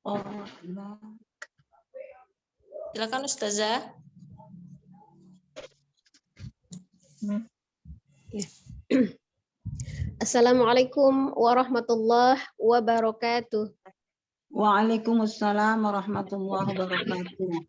Oh, Silakan Ustazah. Assalamualaikum warahmatullahi wabarakatuh. Waalaikumsalam warahmatullahi wabarakatuh.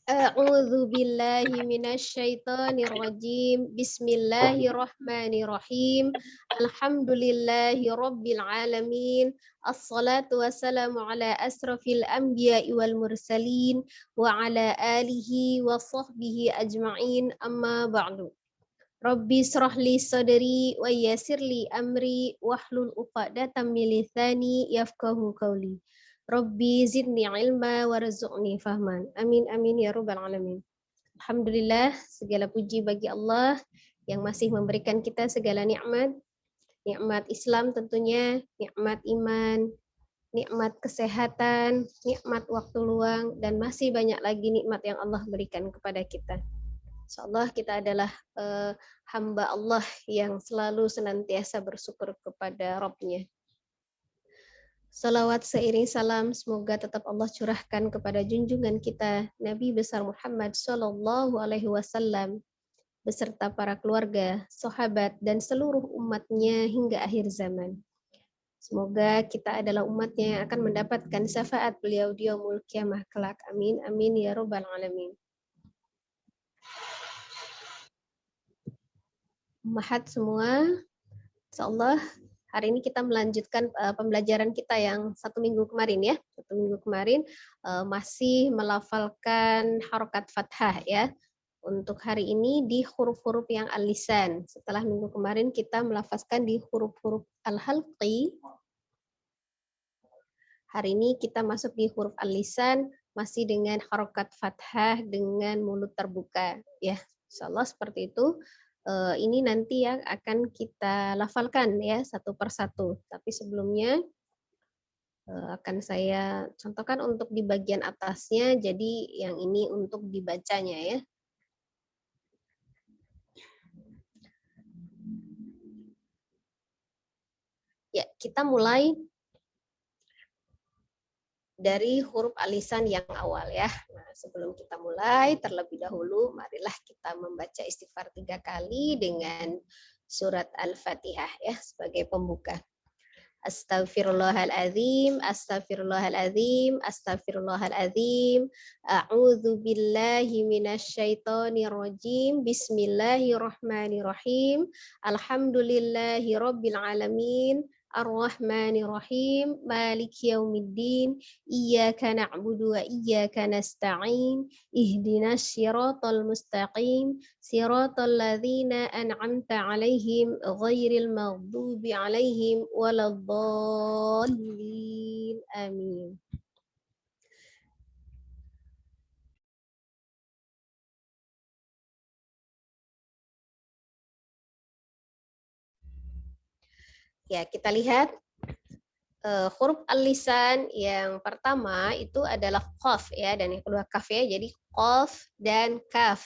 A'udzu billahi minasyaitonir rajim. Bismillahirrahmanirrahim. Alhamdulillahi rabbil alamin. Assalatu wassalamu ala asrafil anbiya'i wal mursalin wa ala alihi wa sahbihi ajma'in. Amma ba'du. Rabbi shrah li sadri wa yassir li amri wahlul 'uqdatam min lisani yafqahu qawli. Rabbi zidni ilma warzuqni fahman. Amin amin ya rabbal alamin. Alhamdulillah, segala puji bagi Allah yang masih memberikan kita segala nikmat. Nikmat Islam tentunya, nikmat iman, nikmat kesehatan, nikmat waktu luang, dan masih banyak lagi nikmat yang Allah berikan kepada kita. Insyaallah kita adalah hamba Allah yang selalu senantiasa bersyukur kepada Rabb-Nya. Salawat seiring salam semoga tetap Allah curahkan kepada junjungan kita Nabi besar Muhammad Shallallahu Alaihi Wasallam beserta para keluarga, sahabat dan seluruh umatnya hingga akhir zaman. Semoga kita adalah umatnya yang akan mendapatkan syafaat beliau di yaumul kiamah kelak. Amin amin ya rabbal alamin. Mahat semua, insyaallah hari ini kita melanjutkan pembelajaran kita yang satu minggu kemarin ya. Satu minggu kemarin masih melafalkan harokat fathah ya. Untuk hari ini di huruf-huruf yang al-lisan. Setelah minggu kemarin kita melafazkan di huruf-huruf al-halqi. Hari ini kita masuk di huruf al-lisan masih dengan harokat fathah dengan mulut terbuka ya. Insyaallah seperti itu. Ini nanti yang akan kita lafalkan ya satu persatu. Tapi sebelumnya akan saya contohkan untuk di bagian atasnya, jadi yang ini untuk dibacanya ya. Ya, kita mulai dari huruf alisan yang awal ya. Nah, sebelum kita mulai, terlebih dahulu marilah kita membaca istighfar 3 kali dengan surat Al-Fatihah ya sebagai pembuka. Astaghfirullahaladzim, astaghfirullahaladzim, astaghfirullahaladzim. A'udzu billahi minasyaitonir rajim. Bismillahirrahmanirrahim. Alhamdulillahi rabbil alamin. Ar-Rahmanir-Rahim, Maliki Yaumiddin, Iyyaka na'budu wa iyyaka nasta'in, Ihdinas siratal mustaqim, siratal ladzina an'amta 'alaihim, ghairil maghdubi 'alaihim waladdallin. Amin. Ya, kita lihat huruf al-lisan yang pertama itu adalah qaf ya, dan yang kedua kaf ya. Jadi qaf dan kaf.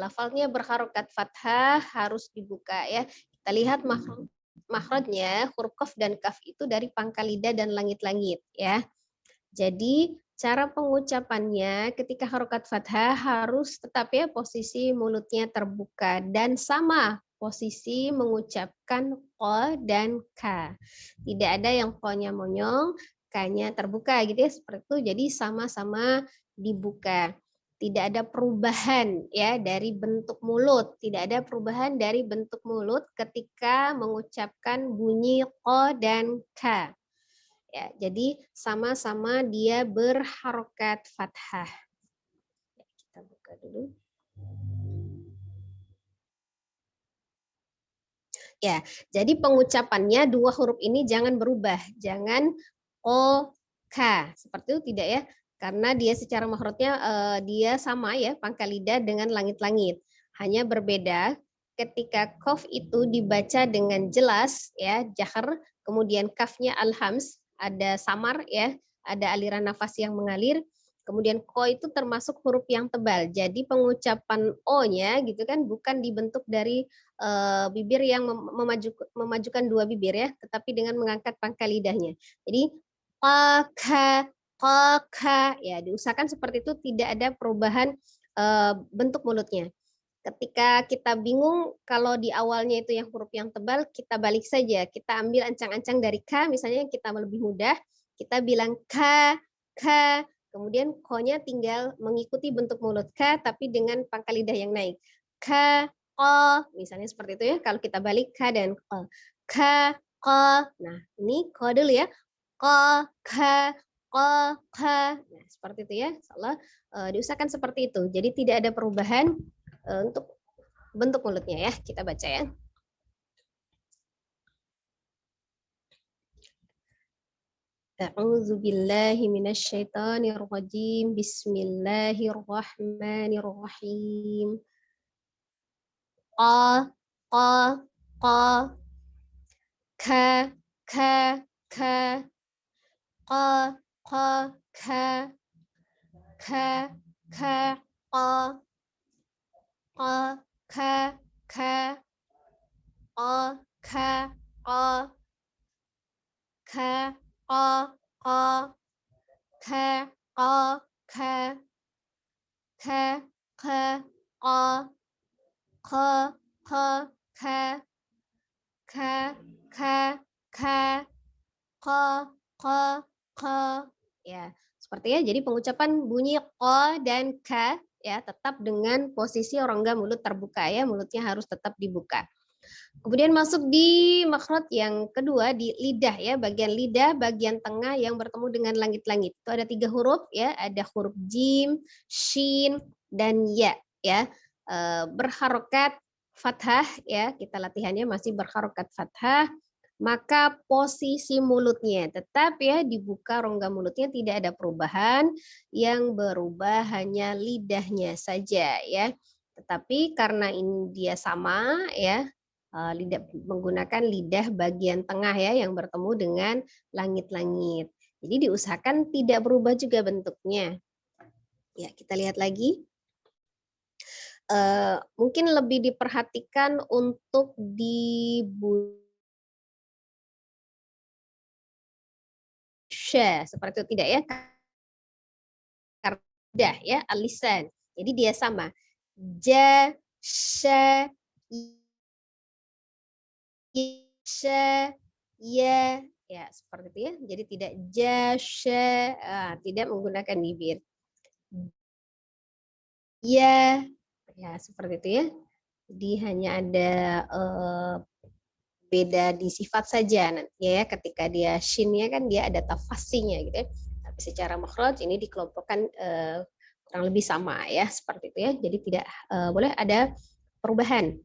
Lafalnya berharokat fathah harus dibuka ya. Kita lihat makhrajnya huruf qaf dan kaf itu dari pangkal lidah dan langit-langit ya. Jadi cara pengucapannya ketika harokat fathah harus tetap ya posisi mulutnya terbuka dan sama posisi mengucapkan ko dan ka. Tidak ada yang ko-nya monyong, ka-nya terbuka gitu ya, seperti itu. Jadi sama-sama dibuka. Tidak ada perubahan ya dari bentuk mulut, tidak ada perubahan dari bentuk mulut ketika mengucapkan bunyi ko dan ka. Ya, jadi sama-sama dia berharokat fathah. Ya, kita buka dulu. Ya, jadi pengucapannya dua huruf ini jangan berubah, jangan o, ka, seperti itu tidak ya, karena dia secara makhrajnya dia sama ya, pangkal lidah dengan langit-langit. Hanya berbeda ketika kof itu dibaca dengan jelas ya, jahar, kemudian kafnya al-hams, ada samar ya, ada aliran nafas yang mengalir. Kemudian ko itu termasuk huruf yang tebal. Jadi pengucapan o-nya gitu kan bukan dibentuk dari bibir yang memajukan dua bibir ya, tetapi dengan mengangkat pangkal lidahnya. Jadi ka, ya diusahakan seperti itu, tidak ada perubahan bentuk mulutnya. Ketika kita bingung kalau di awalnya itu yang huruf yang tebal, kita balik saja. Kita ambil ancang-ancang dari ka, misalnya yang kita lebih mudah, kita bilang ka, kemudian ko-nya tinggal mengikuti bentuk mulut ka, tapi dengan pangkal lidah yang naik. Ka, ko, misalnya seperti itu ya. Kalau kita balik ka dan ko. Ka, ko. Nah, ini ko dulu ya. Ko, ka, ko, ka. Nah, seperti itu ya. Insyaallah diusahakan seperti itu. Jadi tidak ada perubahan untuk bentuk mulutnya ya. Kita baca ya. A'udzu billahi minasyaitonir rajim. Bismillahirrahmanirrahim. Qa, qa, qa. Ka, ka, ka. Qa, qa, ka. Ka, ka, qa. Qa, ka, ka. Qa, ka, qa. Ka, qa, qa. Ka, qa, ka. Ka, ka, qa. Qa, qa, ka. Ka, ka, ka. Qa, qa, qa. Ya, seperti ya. Jadi pengucapan bunyi qa dan ka ya tetap dengan posisi rongga mulut terbuka ya, mulutnya harus tetap dibuka. Kemudian masuk di makhraj yang kedua di lidah ya, bagian lidah bagian tengah yang bertemu dengan langit-langit. Itu ada 3 huruf ya, ada huruf jim, shin dan ya ya. Berharokat fathah ya, kita latihannya masih berharokat fathah. Maka posisi mulutnya tetap ya dibuka, rongga mulutnya tidak ada perubahan, yang berubah hanya lidahnya saja ya. Tetapi karena ini dia sama ya, lidah menggunakan lidah bagian tengah ya yang bertemu dengan langit-langit. Jadi diusahakan tidak berubah juga bentuknya. Ya, kita lihat lagi. Mungkin lebih diperhatikan untuk di seperti itu tidak ya? Karena ya alisan. Jadi dia sama. Ja, sha, ya, ya seperti itu ya. Jadi tidak jasya, tidak menggunakan bibir. Ya, ya seperti itu ya. Jadi hanya ada beda di sifat saja nanti ya. Ketika dia shinnya kan dia ada tafasinya gitu ya. Tapi secara makhraj ini dikelompokkan kurang lebih sama ya seperti itu ya. Jadi tidak boleh ada perubahan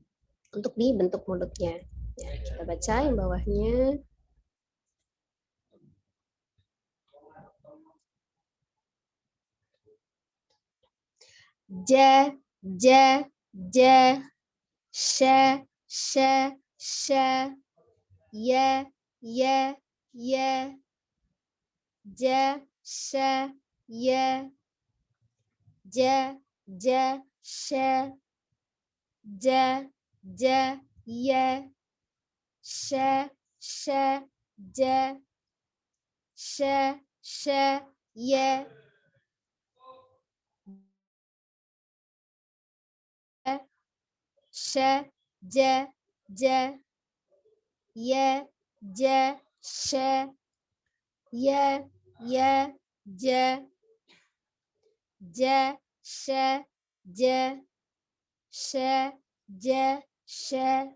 untuk di bentuk mulutnya. Ya, kita baca yang bawahnya. Ja, ja, ja, sha, sha, sha, ya, ya, ya, ja, sha, ya, ja, ja, sha, ja, ja, ya, sha, sha, ja, sha, sha, ya, sha, ja, ja, ya, ja, sha, ya, ja, ja, sha, ja, sha, ja, sha,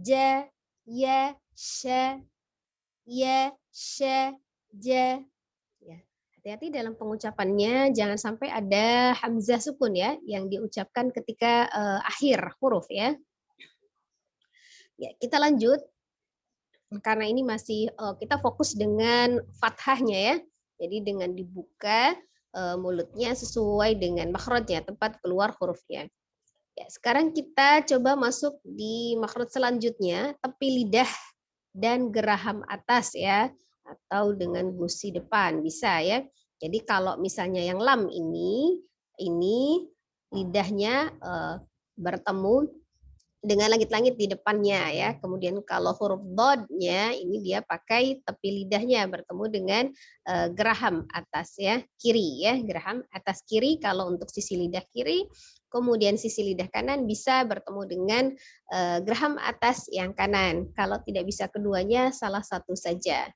ja, ya, sha, ya, sha, ja. Ya, hati-hati dalam pengucapannya, jangan sampai ada hamzah sukun ya yang diucapkan ketika akhir huruf ya. Ya, kita lanjut. Karena ini masih kita fokus dengan fathahnya ya. Jadi dengan dibuka mulutnya sesuai dengan makhrajnya, tempat keluar hurufnya. Ya, sekarang kita coba masuk di makhraj selanjutnya, tepi lidah dan geraham atas ya, atau dengan gusi depan bisa ya. Jadi kalau misalnya yang lam ini lidahnya bertemu dengan langit-langit di depannya ya. Kemudian kalau huruf dodnya ini dia pakai tepi lidahnya bertemu dengan geraham atas ya, kiri ya, geraham atas kiri kalau untuk sisi lidah kiri. Kemudian sisi lidah kanan bisa bertemu dengan geraham atas yang kanan. Kalau tidak bisa keduanya, salah satu saja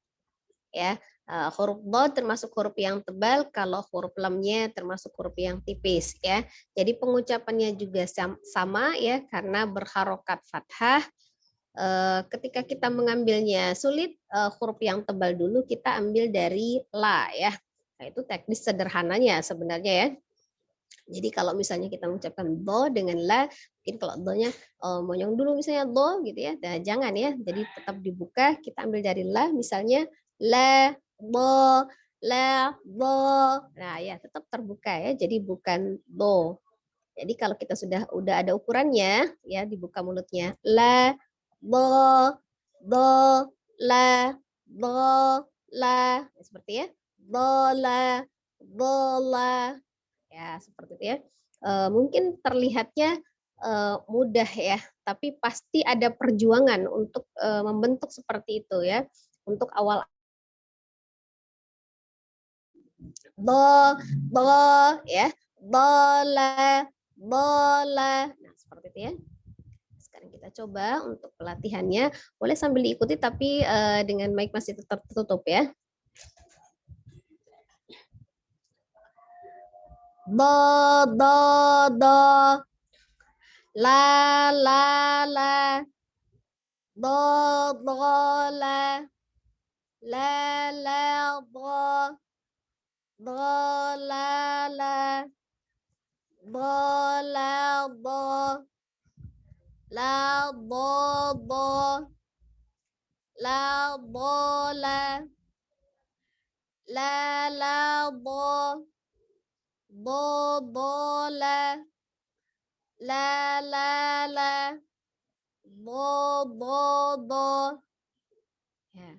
ya. Huruf dod termasuk huruf yang tebal, kalau huruf lamnya termasuk huruf yang tipis ya. Jadi pengucapannya juga sama ya, karena berharokat fathah. Ketika kita mengambilnya sulit, huruf yang tebal dulu kita ambil dari la ya. Nah, itu teknis sederhananya sebenarnya ya. Jadi kalau misalnya kita mengucapkan do dengan la, mungkin kalau do-nya monyong dulu misalnya do gitu ya. Nah, jangan ya. Jadi tetap dibuka, kita ambil dari la misalnya la do la do. Nah, ya tetap terbuka ya. Jadi bukan do. Jadi kalau kita udah ada ukurannya ya, dibuka mulutnya la do la do la, seperti ya. Do la ya, seperti itu ya. Mungkin terlihatnya mudah ya, tapi pasti ada perjuangan untuk membentuk seperti itu ya. Untuk awal do ya, bola bola. Nah, seperti itu ya. Sekarang kita coba untuk pelatihannya. Boleh sambil diikuti tapi dengan mic masih tetap tertutup ya. Do la la do la do la do la do la bola la bola la do. Ya.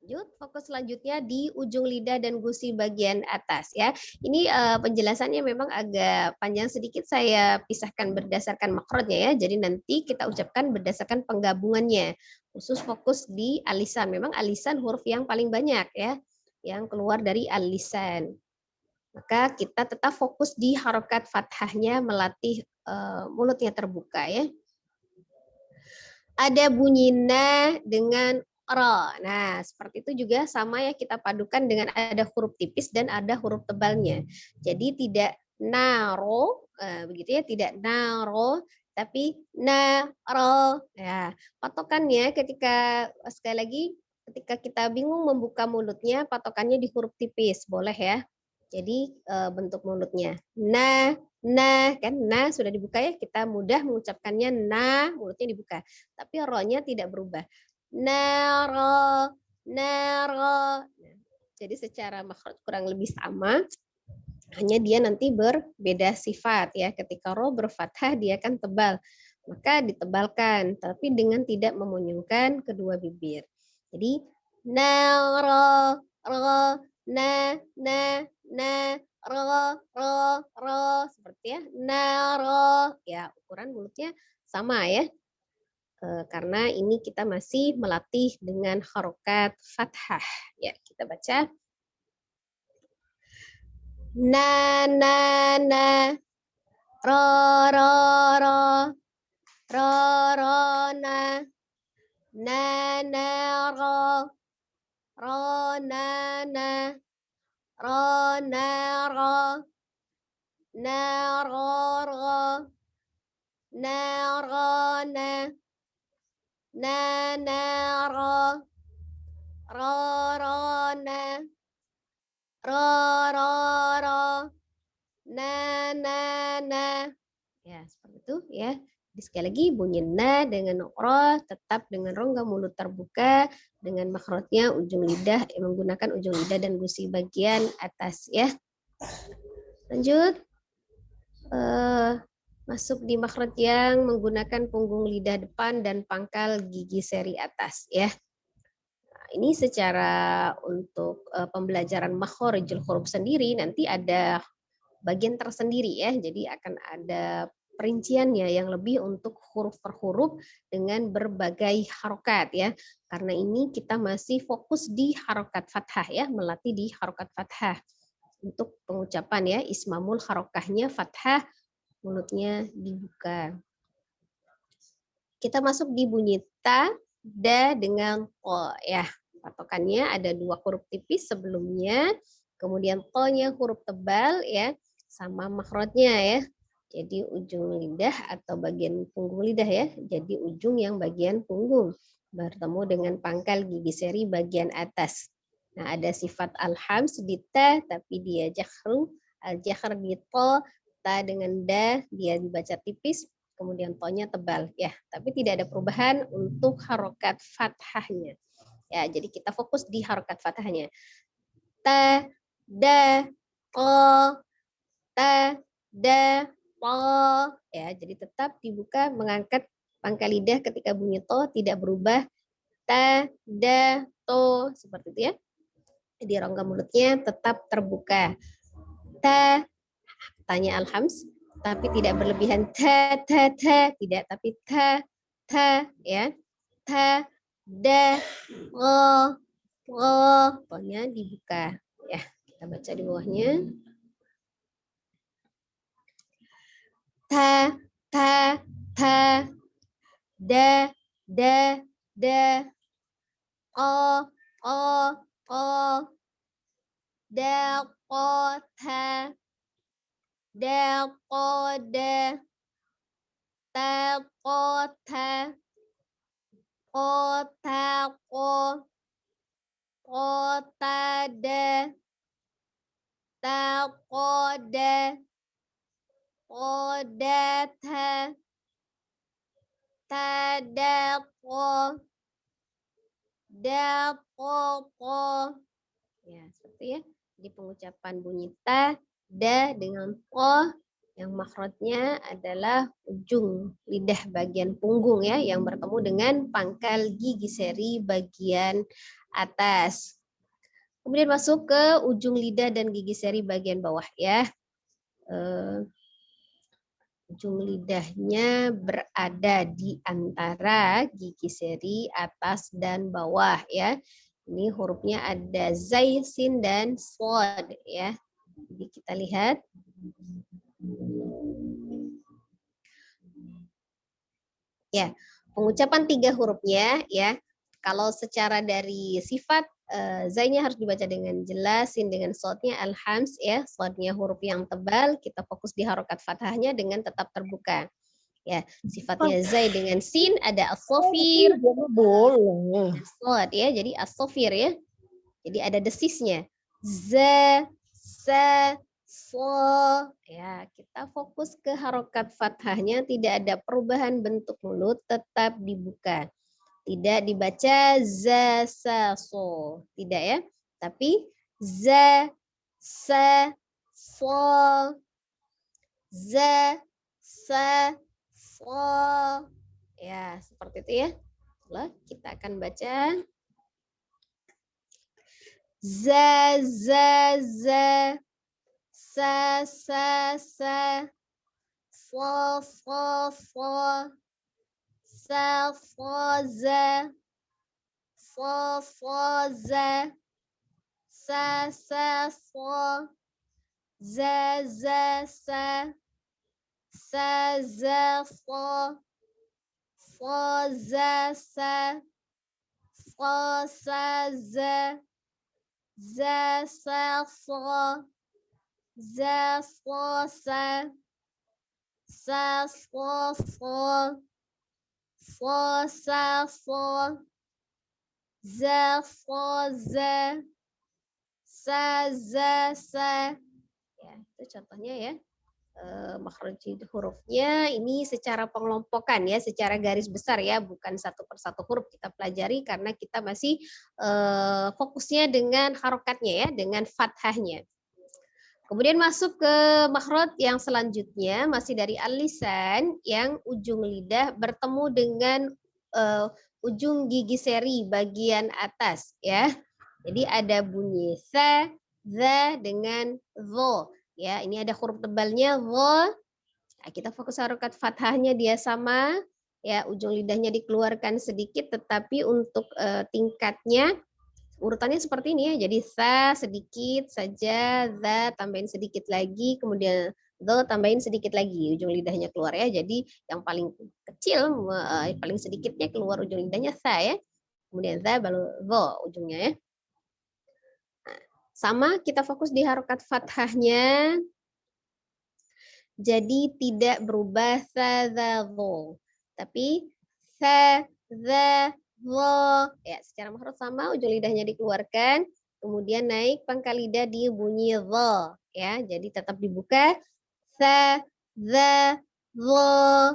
Lanjut, fokus selanjutnya di ujung lidah dan gusi bagian atas ya. Ini penjelasannya memang agak panjang sedikit, saya pisahkan berdasarkan makrotnya ya. Jadi nanti kita ucapkan berdasarkan penggabungannya. Khusus fokus di alisan. Memang alisan huruf yang paling banyak ya, yang keluar dari alisan. Maka kita tetap fokus di harokat fathahnya, melatih mulutnya terbuka ya. Ada bunyi na dengan ro. Nah, seperti itu juga sama ya, kita padukan dengan ada huruf tipis dan ada huruf tebalnya. Jadi tidak naro, begitu ya, tidak naro, tapi naro. Ya, patokannya ketika sekali lagi ketika kita bingung membuka mulutnya, patokannya di huruf tipis, boleh ya. Jadi bentuk mulutnya. Nah, kan nah sudah dibuka ya, kita mudah mengucapkannya nah, mulutnya dibuka. Tapi ro-nya tidak berubah. Naro, naro. Jadi secara makhraj kurang lebih sama, hanya dia nanti berbeda sifat ya. Ketika ro berfathah dia kan tebal, maka ditebalkan, tapi dengan tidak memonyongkan kedua bibir. Jadi naro, ro, na, ro, seperti ya, naro. Ya, ukuran mulutnya sama ya. Karena ini kita masih melatih dengan harokat fathah. Ya, kita baca. Na, ro, na, ro, na, ro, na. Ya, seperti itu ya. Jadi sekali lagi bunyi na dengan ro tetap dengan rongga mulut terbuka, dengan makhrajnya ujung lidah, menggunakan ujung lidah dan gusi bagian atas ya. Lanjut. Masuk di makhraj yang menggunakan punggung lidah depan dan pangkal gigi seri atas ya. Nah, ini secara untuk pembelajaran makhrijul huruf sendiri nanti ada bagian tersendiri ya. Jadi akan ada perinciannya yang lebih untuk huruf per huruf dengan berbagai harokat ya. Karena ini kita masih fokus di harokat fathah ya, melatih di harokat fathah. Untuk pengucapan ya, ismamul harokahnya fathah, mulutnya dibuka. Kita masuk di bunyi ta, da dengan ko ya. Patokannya ada 2 huruf tipis sebelumnya, kemudian to-nya huruf tebal ya, sama makhrajnya ya. Jadi ujung lidah atau bagian punggung lidah ya. Jadi ujung yang bagian punggung bertemu dengan pangkal gigi seri bagian atas. Nah, ada sifat al-hams di ta tapi dia jahru, al-jahr di to, ta dengan da dia dibaca tipis, kemudian to-nya tebal ya. Tapi tidak ada perubahan untuk harokat fathahnya. Ya, jadi kita fokus di harokat fathahnya. Ta, da, to, ta, da, to. Ya, jadi tetap dibuka mengangkat pangkal lidah ketika bunyi to tidak berubah. Ta, da, to seperti itu ya. Di rongga mulutnya tetap terbuka. Ta, tanya al-hams, tapi tidak berlebihan ta, tidak, tapi ta, ya. Ta, da, lo, to-nya dibuka. Ya, kita baca di bawahnya. Ta, da, o, da, ta, da, da, ta, ta, ta, ta, da, ta, da, ta, ta, da, da, ya seperti ya di pengucapan bunyi ta, da dengan po yang makhrajnya adalah ujung lidah bagian punggung ya yang bertemu dengan pangkal gigi seri bagian atas. Kemudian masuk ke ujung lidah dan gigi seri bagian bawah ya. Ujung lidahnya berada di antara gigi seri atas dan bawah ya. Ini hurufnya ada zai, sin, dan shad ya. Jadi kita lihat. Ya, pengucapan 3 hurufnya ya. Kalau secara dari sifat zai-nya harus dibaca dengan jelas, sin dengan shadnya al-hams ya. Shadnya huruf yang tebal, kita fokus di harokat fathahnya dengan tetap terbuka. Ya, sifatnya zai dengan sin ada as-sofir. Boleh. Shad ya, jadi as-sofir ya. Jadi ada desisnya. Za, sa, so. Ya, kita fokus ke harokat fathahnya, tidak ada perubahan bentuk mulut, tetap dibuka. Tidak dibaca za, sa, so. Tidak ya. Tapi za, sa, so. Za, sa, so. Ya, seperti itu ya. Lalu kita akan baca. Za, za, za. Sa, sa, sa. So, so, so. Sa, so, za. So, so, za. Sa, sa, so. Za, za, sa. Sa, za, so. So, za, sa. So, sa, za. Za, sa, so. Za, so, sa. Sa, so, so. So, sa, so. Za, so, za. Sa, za, sa. Ya, itu contohnya ya. Makhraj hurufnya ini secara pengelompokan ya, secara garis besar ya, bukan satu persatu huruf kita pelajari karena kita masih fokusnya dengan harokatnya ya, dengan fathahnya. Kemudian masuk ke makhraj yang selanjutnya masih dari al-lisan yang ujung lidah bertemu dengan ujung gigi seri bagian atas ya. Jadi ada bunyi sa, za dengan zo. Ya, ini ada huruf tebalnya wo, Nah, kita fokus harokat fathahnya dia sama, ya ujung lidahnya dikeluarkan sedikit, tetapi untuk tingkatnya urutannya seperti ini ya. Jadi sa sedikit saja, za tambahin sedikit lagi, kemudian do tambahin sedikit lagi, ujung lidahnya keluar ya. Jadi yang paling kecil, paling sedikitnya keluar ujung lidahnya sa ya. Kemudian za baru do ujungnya ya. Nah, sama kita fokus di harokat fathahnya. Jadi tidak berubah sa, za, vo. Tapi sa, za, vo. Ya, secara makhraj sama, ujung lidahnya dikeluarkan, kemudian naik pangkal lidah di bunyi vo. Ya, jadi tetap dibuka. Sa, za, vo.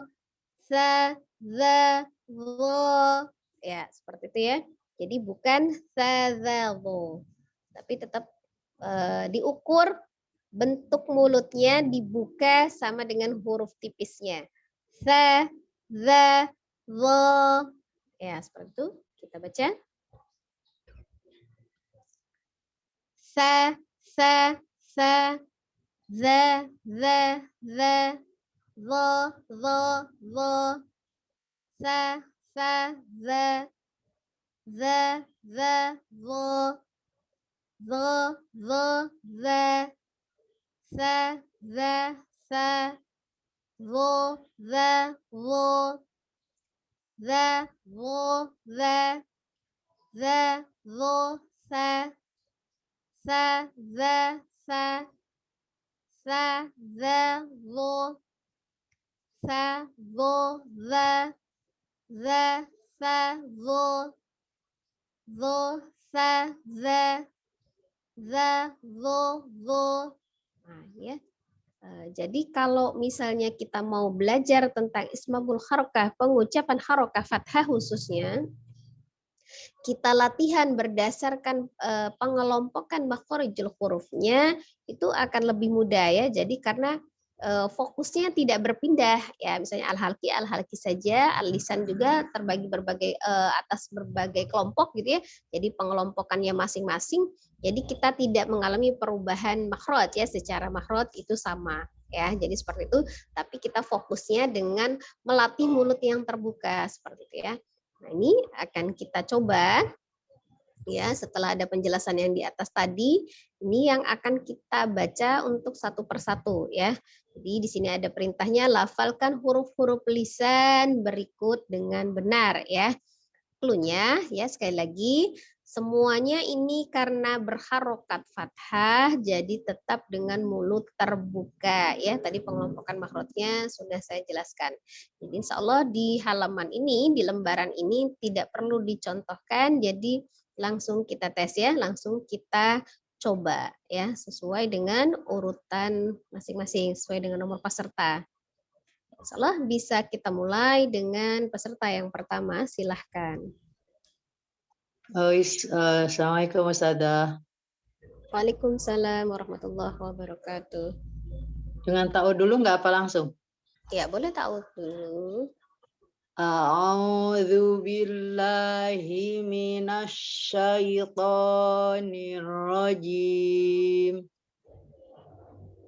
Sa, za, vo. Ya, seperti itu ya. Jadi bukan sa, za, vo. Tapi tetap diukur bentuk mulutnya dibuka sama dengan huruf tipisnya. Sa, za, vo. Ya, seperti itu. Kita baca. Sa, sa, za, za, za. Vo, vo. Sa, za. Vo. Za. Sa, sa. Vo, vo. Za, vo, za. Vo, sa. Sa, za, sa. Sa, za, vo. Sa, vo, za. Sa, vo. Vo, sa, za. Vo. Nah, ya. Jadi kalau misalnya kita mau belajar tentang ismabul harokah, pengucapan harokah fathah khususnya, kita latihan berdasarkan pengelompokan makhorijul hurufnya, itu akan lebih mudah ya. Jadi karena fokusnya tidak berpindah ya, misalnya al-halki saja, al-lisan juga terbagi berbagai atas berbagai kelompok gitu ya. Jadi pengelompokannya masing-masing. Jadi kita tidak mengalami perubahan makhraj ya, secara makhraj itu sama ya. Jadi seperti itu, tapi kita fokusnya dengan melatih mulut yang terbuka seperti itu ya. Nah, ini akan kita coba ya, setelah ada penjelasan yang di atas tadi, ini yang akan kita baca untuk satu persatu ya. Jadi di sini ada perintahnya, lafalkan huruf-huruf lisan berikut dengan benar ya. Cluenya ya, sekali lagi semuanya ini karena berharokat fathah, jadi tetap dengan mulut terbuka ya. Tadi pengelompokan makhrajnya sudah saya jelaskan. Jadi insya Allah di halaman ini, di lembaran ini tidak perlu dicontohkan, jadi langsung kita tes ya, langsung kita coba ya, sesuai dengan urutan masing-masing, sesuai dengan nomor peserta. Insya Allah bisa kita mulai dengan peserta yang pertama, silahkan. Assalamualaikum Ustazah. Waalaikumsalam warahmatullahi wabarakatuh. Dengan tahu dulu nggak apa langsung? Ya, boleh tahu dulu. A'udzu billahi minasyaitonir rajim.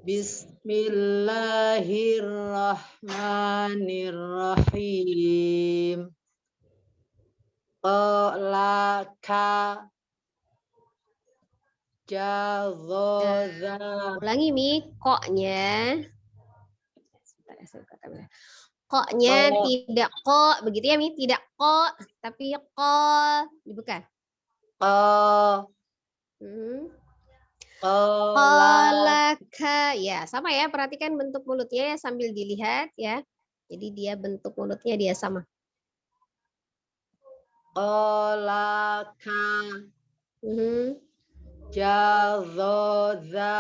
Bismillahirrahmanirrahim. Laka jazoza. Ulangi Mi, koknya. Sebentar ya, saya buka kamera. Koknya tidak kok, begitu ya Mi, tidak kok, tapi kok dibuka. Kolaka, ya sama ya, perhatikan bentuk mulutnya ya sambil dilihat ya. Jadi dia bentuk mulutnya dia sama. Kolaka jazoza.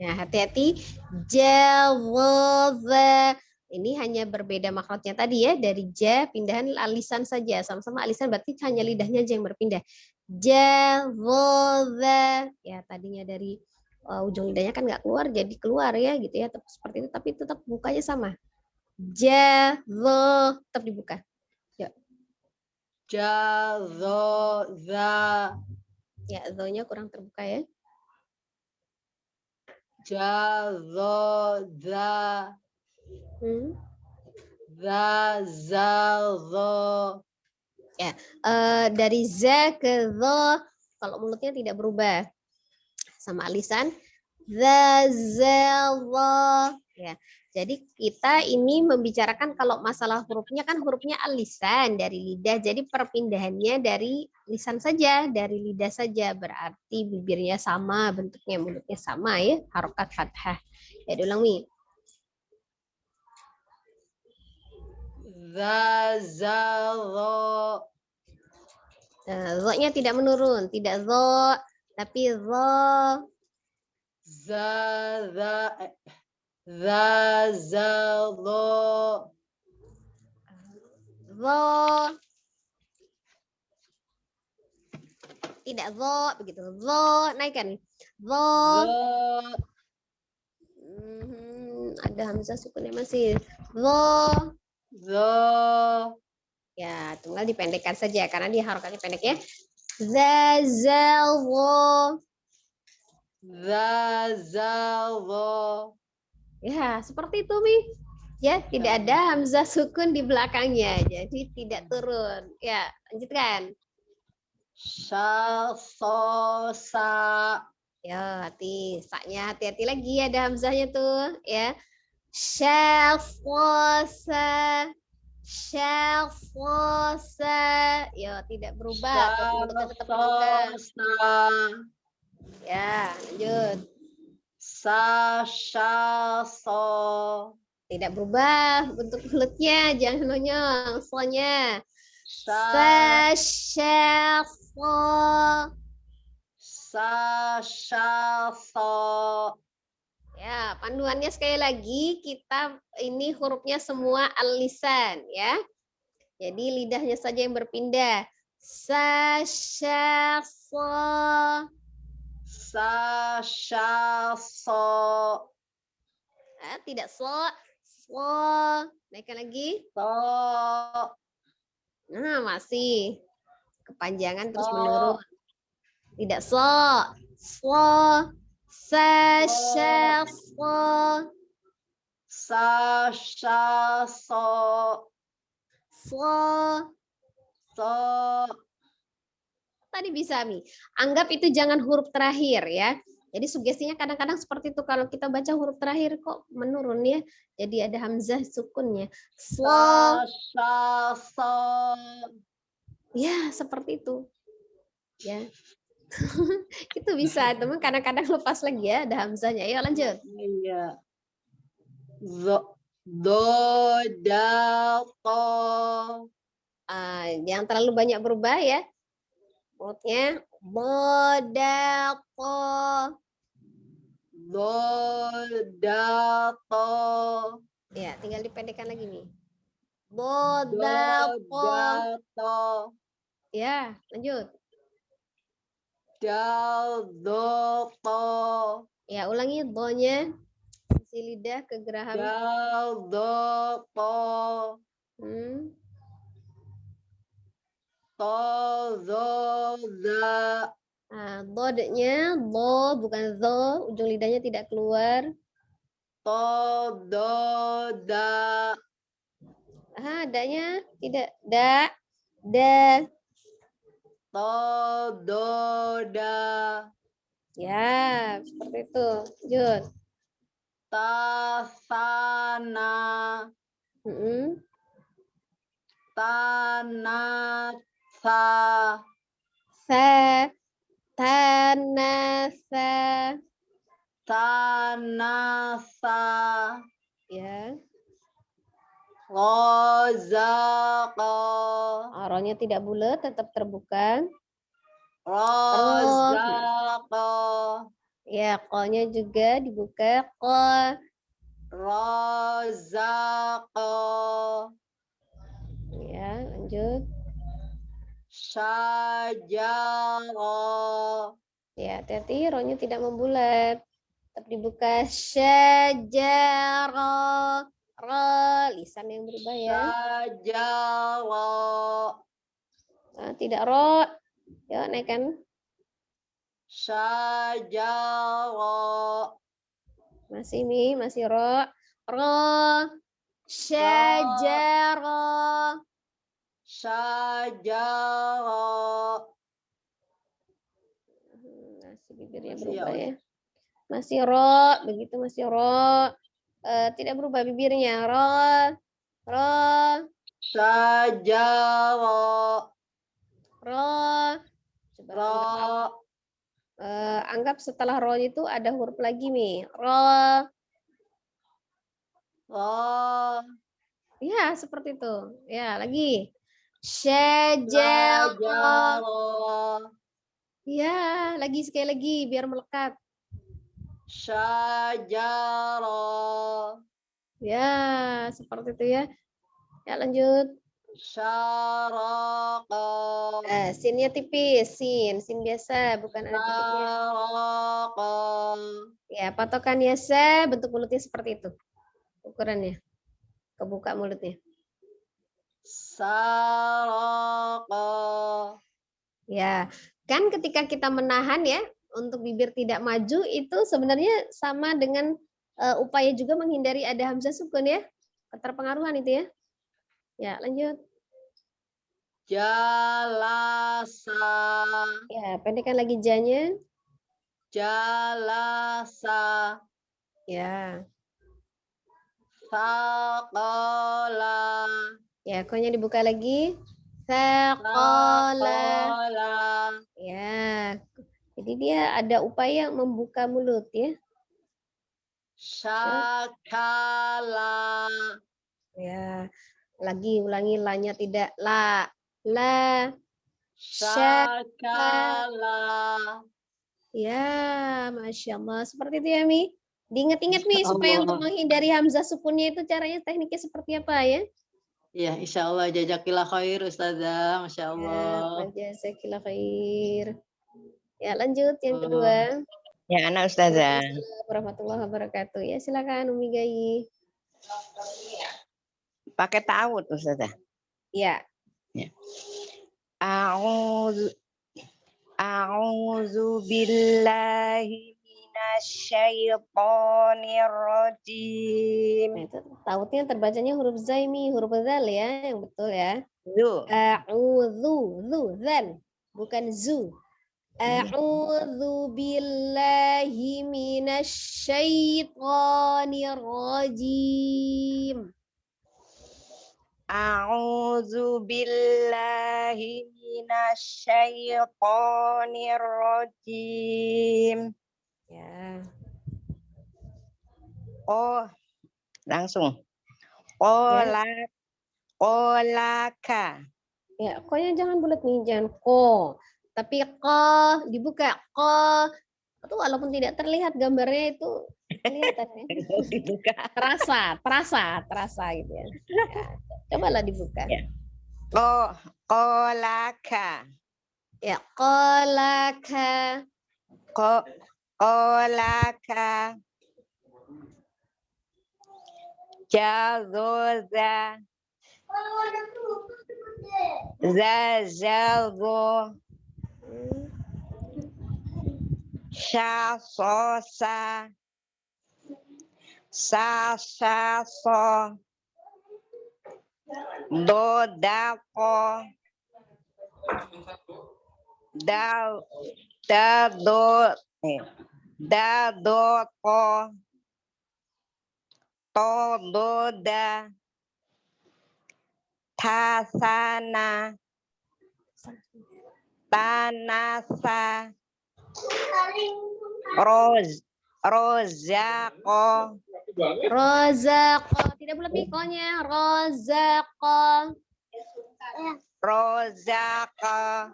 Nah, hati-hati, jawoza. Ini hanya berbeda makhrajnya tadi ya, dari ja pindahan alisan saja, sama-sama alisan berarti hanya lidahnya aja yang berpindah. Jawoza. Ya, tadinya dari ujung lidahnya kan nggak keluar, jadi keluar ya gitu ya, seperti itu, tapi tetap bukanya sama. Jazo, tetap dibuka. Ya. Jazoza. Ya, zo-nya kurang terbuka ya. Jazoza. Hmm. Za, dho. Dari za ke dho, kalau mulutnya tidak berubah. Sama lisan. Za, dho. Ya. Jadi kita ini membicarakan kalau masalah hurufnya kan hurufnya al-lisan dari lidah. Jadi perpindahannya dari lisan saja, dari lidah saja. Berarti bibirnya sama, bentuknya mulutnya sama ya, harokat fathah. Ya, diulang Mi. Za, dho. Zo-nya tidak menurun, tidak zo, tapi zo. Za, dho. Zo. Tidak zo, begitu. Zo, naikkan. Zo. Dho. Ada hamzah sukunnya masih. Zo. Dho. Ya, tunggal dipendekkan saja karena dia harokatnya pendek ya. Za, za, wo. Za, dho. Ya, seperti itu, Mi. Ya, tidak ada hamzah sukun di belakangnya, jadi tidak turun. Ya, lanjutkan. Sha, so, sa. Ya, saknya hati-hati lagi ada hamzahnya tuh, ya. Syafosa, syafosa. Ya, tidak berubah. Tuh, mulutnya tetap terbuka. Ya, lanjut. Sa, sha, so. Tidak berubah bentuk mulutnya, jangan nonyong. So-nya. Sa, Sasyafo. sa, sha, so. Ya, panduannya sekali lagi kita ini hurufnya semua al-lisan ya. Jadi lidahnya saja yang berpindah. Sasyafo. Sa, sha, so. Tidak so. So. Naikkan lagi. So. Nah, masih kepanjangan terus So. menurun. Tidak so. So. Sasyafo. Sa, sha, so. So. So. Tadi bisa Mi. Anggap itu jangan huruf terakhir ya. Jadi sugestinya kadang-kadang seperti itu kalau kita baca huruf terakhir kok menurun ya. Jadi ada hamzah sukunnya. So. Sa, sha, so. Ya, seperti itu. Ya. Itu bisa, teman kadang-kadang lepas lagi ya ada hamzahnya. Ayo lanjut. Iya. Do, da, to. Jangan terlalu banyak berubah ya. Mulutnya bodako. Do, da, to. Ya, tinggal dipendekkan lagi nih. Do, Bodako. da, to. Ya, lanjut. Dal, do, to. Ya, ulangi do-nya. Isi lidah ke geraham. Dal, do, to. To, do, da. Do-nya do bukan zo, ujung lidahnya tidak keluar. To, do, da. Da-nya tidak da. Da. To, do, da. Ya, seperti itu. Lanjut. Ta, sa, na. Ta, na, sa. Sa. Tanasa. Tanasa. Ya. Rozaqa. Ro-nya tidak bulat, tetap terbuka. Rozaqa. Ya, ko-nya juga dibuka. Ko. Rozaqa. Ya, lanjut. Syajara. Ya, hati-hati ro-nya tidak membulat. Tetap dibuka. Syajara. Ro, lisan yang berubah ya. Syajara. Tidak ro. Ya, naikkan. Syajara. Masih Mi, masih ro. Ra. Syajara. Syajara. Masih bibirnya Masih ya, berubah Ul? ya. Masih ro, begitu masih ro. Tidak berubah bibirnya. Ro. Ro. Syajara. Ro. Coba Ra. anggap setelah ro itu ada huruf lagi nih. Ro. Ra. Ya, seperti itu. Ya, lagi. Syajara. Syajara. Ya, lagi sekali lagi biar melekat. Syajara. Ya, seperti itu ya. Ya, lanjut. Syaraqa. Sinnya tipis, sin biasa, bukan ada titiknya. Syaraqa. Ya, patokannya se, bentuk mulutnya seperti itu. Ukurannya. Kebuka mulutnya. Saraqa. Ya, kan ketika kita menahan ya, untuk bibir tidak maju itu sebenarnya sama dengan upaya juga menghindari ada hamzah sukun ya. Keterpengaruhan itu ya. Ya, lanjut. Jalasa. Ya, pendekkan lagi janya. Jalasa. Ya. Saqala. Ya, konya dibuka lagi. Saqala. Saqala. Ya. Jadi dia ada upaya membuka mulut ya. Syakala. Ya. Lagi ulangi lanya tidak la. La. Syakala. Ya, Masya Allah. Seperti itu ya, Mi. Diingat-ingat, Mi, supaya untuk Allah. menghindari hamzah sukunnya itu caranya tekniknya seperti apa ya? Ya, insya Allah. Jazakillah khair, Ustazah. Masya Allah. Ya, jazakillah khair. Ya, lanjut yang kedua. Ya, anak Ustazah. Waalaikumsalam warahmatullahi wabarakatuh. Ya, silakan Umi Gai. Pakai ta'awud Ustazah. Ya. A'udzu billahi minasyaitonir rajim. Nah, itu tautnya terbacanya huruf zai, Mi, huruf zal ya, yang betul ya. Zu. A'udzu, zan, bukan zu. A'udzu billahi minasyaitonir rajim. A'udzu billahi minasyaitonir rajim. Ya. Oh, langsung. Kolaka. Ya, ko-nya jangan bulat nih, jangan ko. Tapi ko dibuka, ko. Itu walaupun tidak terlihat gambarnya itu kelihatan ya. Dibuka. Terasa gitu ya. Ya, cobalah dibuka. Ya. Kolaka. Ya, kolaka. Kolaka. Jazoza. Zazago. Syasosa. Sasaso. Dodako. Dadoko. Tododa. Tasana. Tanasa. Rozako. Rozako. Tidak bulat mikonya. Rozako. Rozako.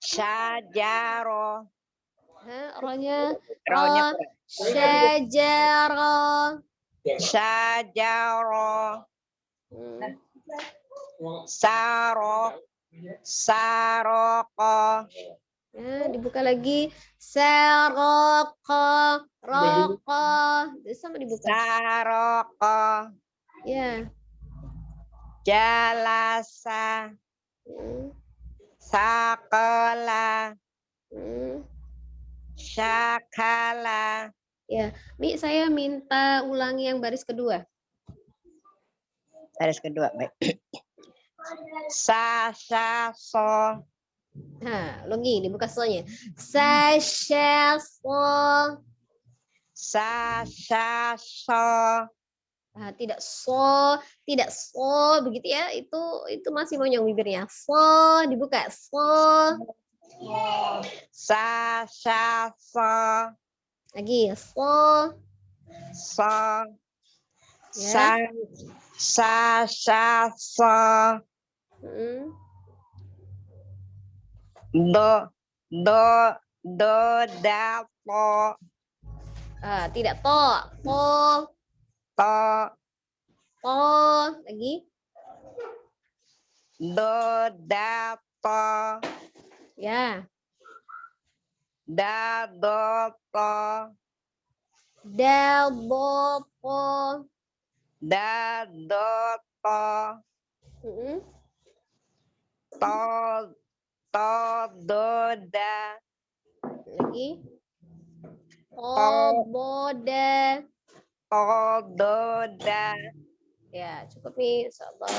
Syajaro. Ronya. Ronya Syajaro. Syajaro. Saroko. Ya, dibuka lagi. Saroko. Roko. Sama dibuka. Saroko. Ya. Jalasa. Sakala. Syakala. Ya, Mi, saya minta ulangi yang baris kedua. Baris kedua, baik. Sa, so. Nah, ulangi, dibuka soalnya. Sa, so. Sa, so. Nah, tidak so begitu ya. Itu masih monyong bibirnya. So, dibuka. So. Sa, so. Lagi so. So. Ya. Sa, so. Hmm. Do, da, po. Tidak to. To, To. Lagi. do, da, po. Ya. Da, do, po. Del, bo, po. Da, do, po. Hmm. To, do, da. Lagi. To, bo, da. To, do, da. Ya, cukup nih, insyaallah.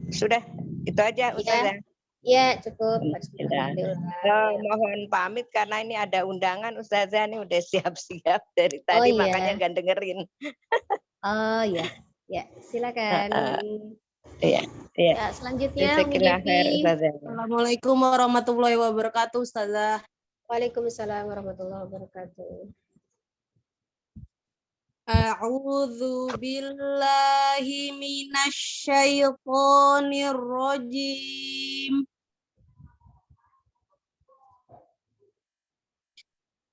Sudah, itu aja Ustazah. Ya, cukup. Sudah. Alhamdulillah. Mohon pamit karena ini ada undangan Ustazah, ini udah siap-siap dari Oh, tadi, iya. makanya nggak dengerin. Oh ya, ya silakan. Iya, iya. Ya, selanjutnya Umi Jazakallah khair, Devi. Ustazah. Assalamualaikum warahmatullahi wabarakatuh, Ustazah. Waalaikumsalam warahmatullahi wabarakatuh. A'udzu billahi minasyaitonir rajim.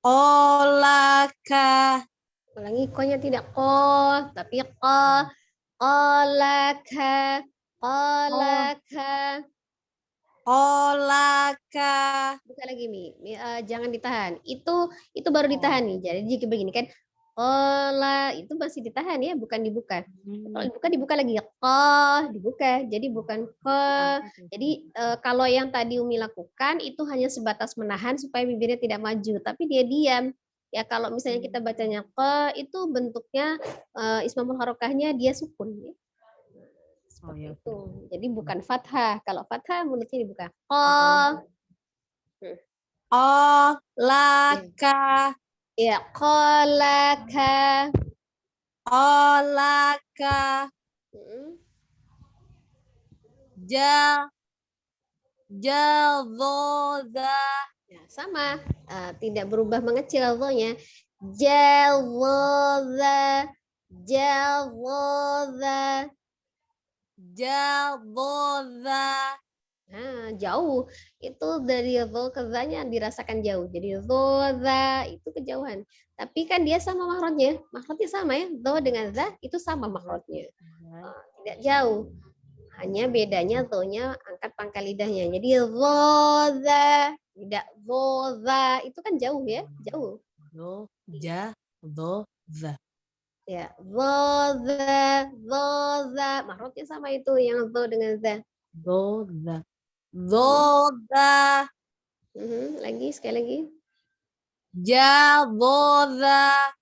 Qolaka. Ulangi ko-nya tidak ko, tapi ko. Qolaka. Qolaka. Qolaka. Buka lagi jangan ditahan. Itu baru ditahan nih. Jadi jika begini kan, qola itu masih ditahan ya, bukan dibuka. Kalau dibuka lagi dibuka. Jadi bukan ko. Jadi kalau yang tadi Umi lakukan itu hanya sebatas menahan supaya bibirnya tidak maju, tapi dia diam. Ya kalau misalnya kita bacanya ko itu bentuknya ismamul harokahnya dia sukun ya. Seperti itu. Jadi bukan fathah. Kalau fathah mulutnya dibuka. Ko. Qolaka. Ya, qolaka. Qolaka. Jalzoza. Ya, sama. Tidak berubah mengecil nya. Jalzoza. Jalzoza. Jalzoza. Nah, jauh. Itu dari zo ke za-nya dirasakan jauh. Jadi zoza itu kejauhan. Tapi kan dia sama mahrotnya. Mahrotnya sama ya. Zo dengan za itu sama mahrotnya. Tidak jauh. Hanya bedanya zo-nya angkat pangkal lidahnya. Jadi zoza, tidak zoza. Itu kan jauh ya, jauh. Zoza. Ya, zoza, zoza. Mahrotnya sama itu yang zo dengan za. Zoza. Zoza. Lagi sekali lagi. Jalzoza.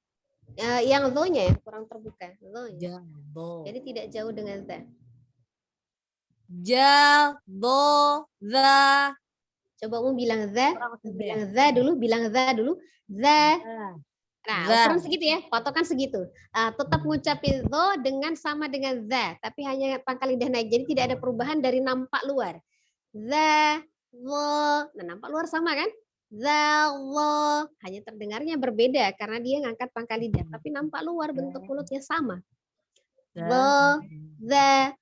Yang zo-nya ya kurang terbuka. Zo-nya. Jalzo. Jadi tidak jauh dengan za. Jalzoza. Coba kamu bilang za dulu. Za. Nah, ukuran segitu ya, patokan segitu. Tetap ngucapin zo sama dengan za, tapi hanya pangkal lidah naik. Jadi tidak ada perubahan dari nampak luar. Za, zo. Nah, nampak luar sama kan? Za, zo. Hanya terdengarnya berbeda karena dia ngangkat pangkal lidah, tapi nampak luar bentuk mulutnya sama. Zo, za.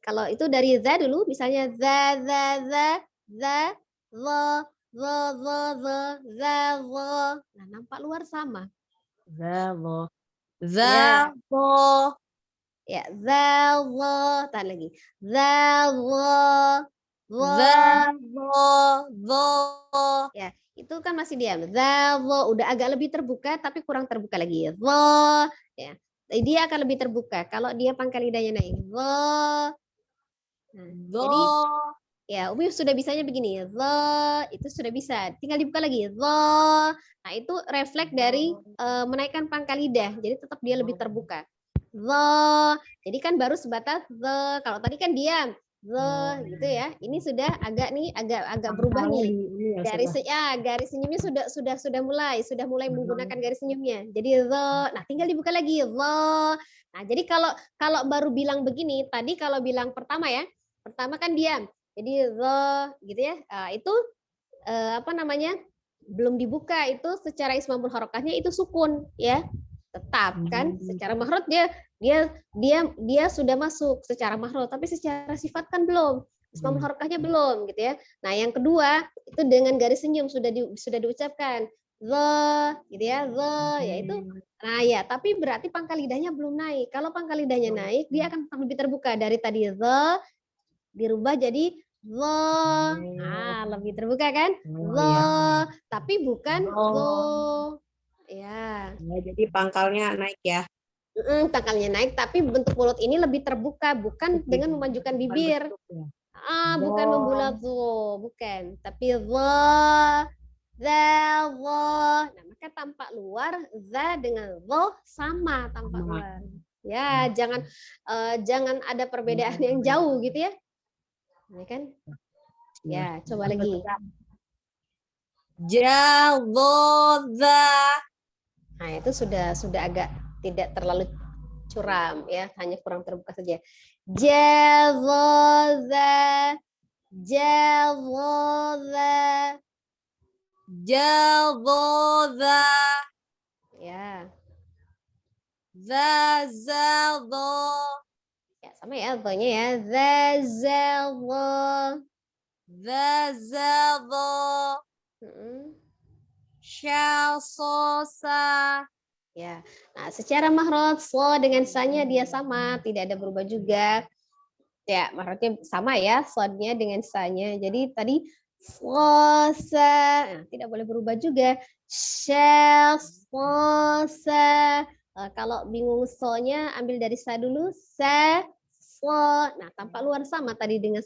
Kalau itu dari za dulu, misalnya za, zo, za, zo. Nah, nampak luar sama. Zalo. Ya, zo. Tahan lagi. Zo. Ya, itu kan masih diam. Zo. Udah agak lebih terbuka, tapi kurang terbuka lagi. Zo. Ya, dia akan lebih terbuka kalau dia pangkal lidahnya naik. Zo. Nah, jadi Ya, Umi sudah bisanya begini. The itu sudah bisa. Tinggal dibuka lagi. The. Nah, itu refleks dari menaikkan pangkal lidah. Jadi tetap dia lebih terbuka. The. Jadi kan baru sebatas the. Kalau tadi kan diam. The gitu ya. Ini sudah agak berubah nih. Garis senyumnya sudah mulai menggunakan garis senyumnya. Jadi the. Nah, tinggal dibuka lagi. The. Nah, jadi kalau baru bilang begini, tadi kalau bilang pertama ya. Pertama kan diam. Jadi the gitu ya. Itu apa namanya? Belum dibuka itu secara ismamul harokahnya itu sukun ya. Tetap kan secara mahrut dia sudah masuk secara mahrut, tapi secara sifat kan belum. Ismamul harokahnya belum gitu ya. Nah, yang kedua itu dengan garis senyum sudah diucapkan the gitu ya. The yaitu nah ya, tapi berarti pangkal lidahnya belum naik. Kalau pangkal lidahnya naik, dia akan lebih terbuka dari tadi the dirubah jadi the. Nah, lebih terbuka kan? The, tapi bukan the. Ya. Jadi pangkalnya naik ya. Pangkalnya naik, tapi bentuk mulut ini lebih terbuka, bukan dengan memajukan bibir. Bukan membulat tuh, bukan. Tapi the. Nah, maka tampak luar the dengan the sama tampak luar. Ya, jangan ada perbedaan yang jauh gitu ya. Ini kan? Ya, coba lagi. Jalodha. Nah, itu sudah agak tidak terlalu curam ya, hanya kurang terbuka saja. Jalodha. Jalodha. Jalodha. Ya. Zazaldo. Ya, sama ya altonya ya. Zazaldo. Zazaldo. Shalsosa. Ya. Nah, secara mahrot so dengan sa-nya dia sama, tidak ada berubah juga. Ya, mahrotnya sama ya, sodnya dengan sa-nya. Jadi tadi sosa, nah, tidak boleh berubah juga. Shalsosa. Kalau bingung so-nya ambil dari sa dulu, sa, so. Nah, tampak luar sama dengan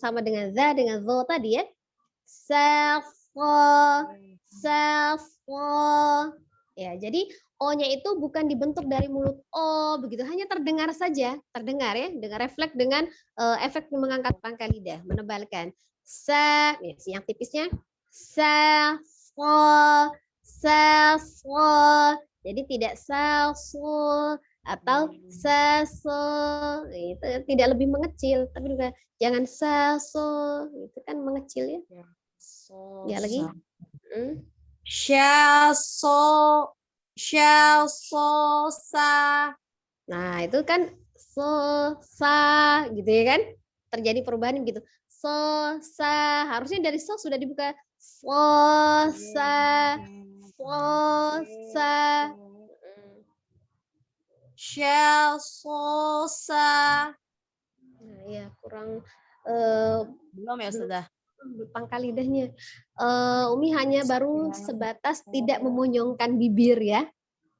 za dengan zo tadi ya. Sa, so. Ya, jadi O-nya itu bukan dibentuk dari mulut O begitu, hanya terdengar saja, terdengar ya, dengan refleks dengan efek mengangkat pangkal lidah, menebalkan. Sa, ya, yang tipisnya sa, so. Jadi tidak so atau so, itu tidak lebih mengecil, tapi juga jangan so, itu kan mengecil ya. Ya lagi. Shalsosa. Nah, itu kan sa gitu ya kan? Terjadi perubahan gitu. Sa, harusnya dari so sudah dibuka. Sa. Shalsosa. Nah, ya kurang belum ya sudah. Pangkal lidahnya. Umi hanya baru sebatas tidak memonyongkan bibir ya.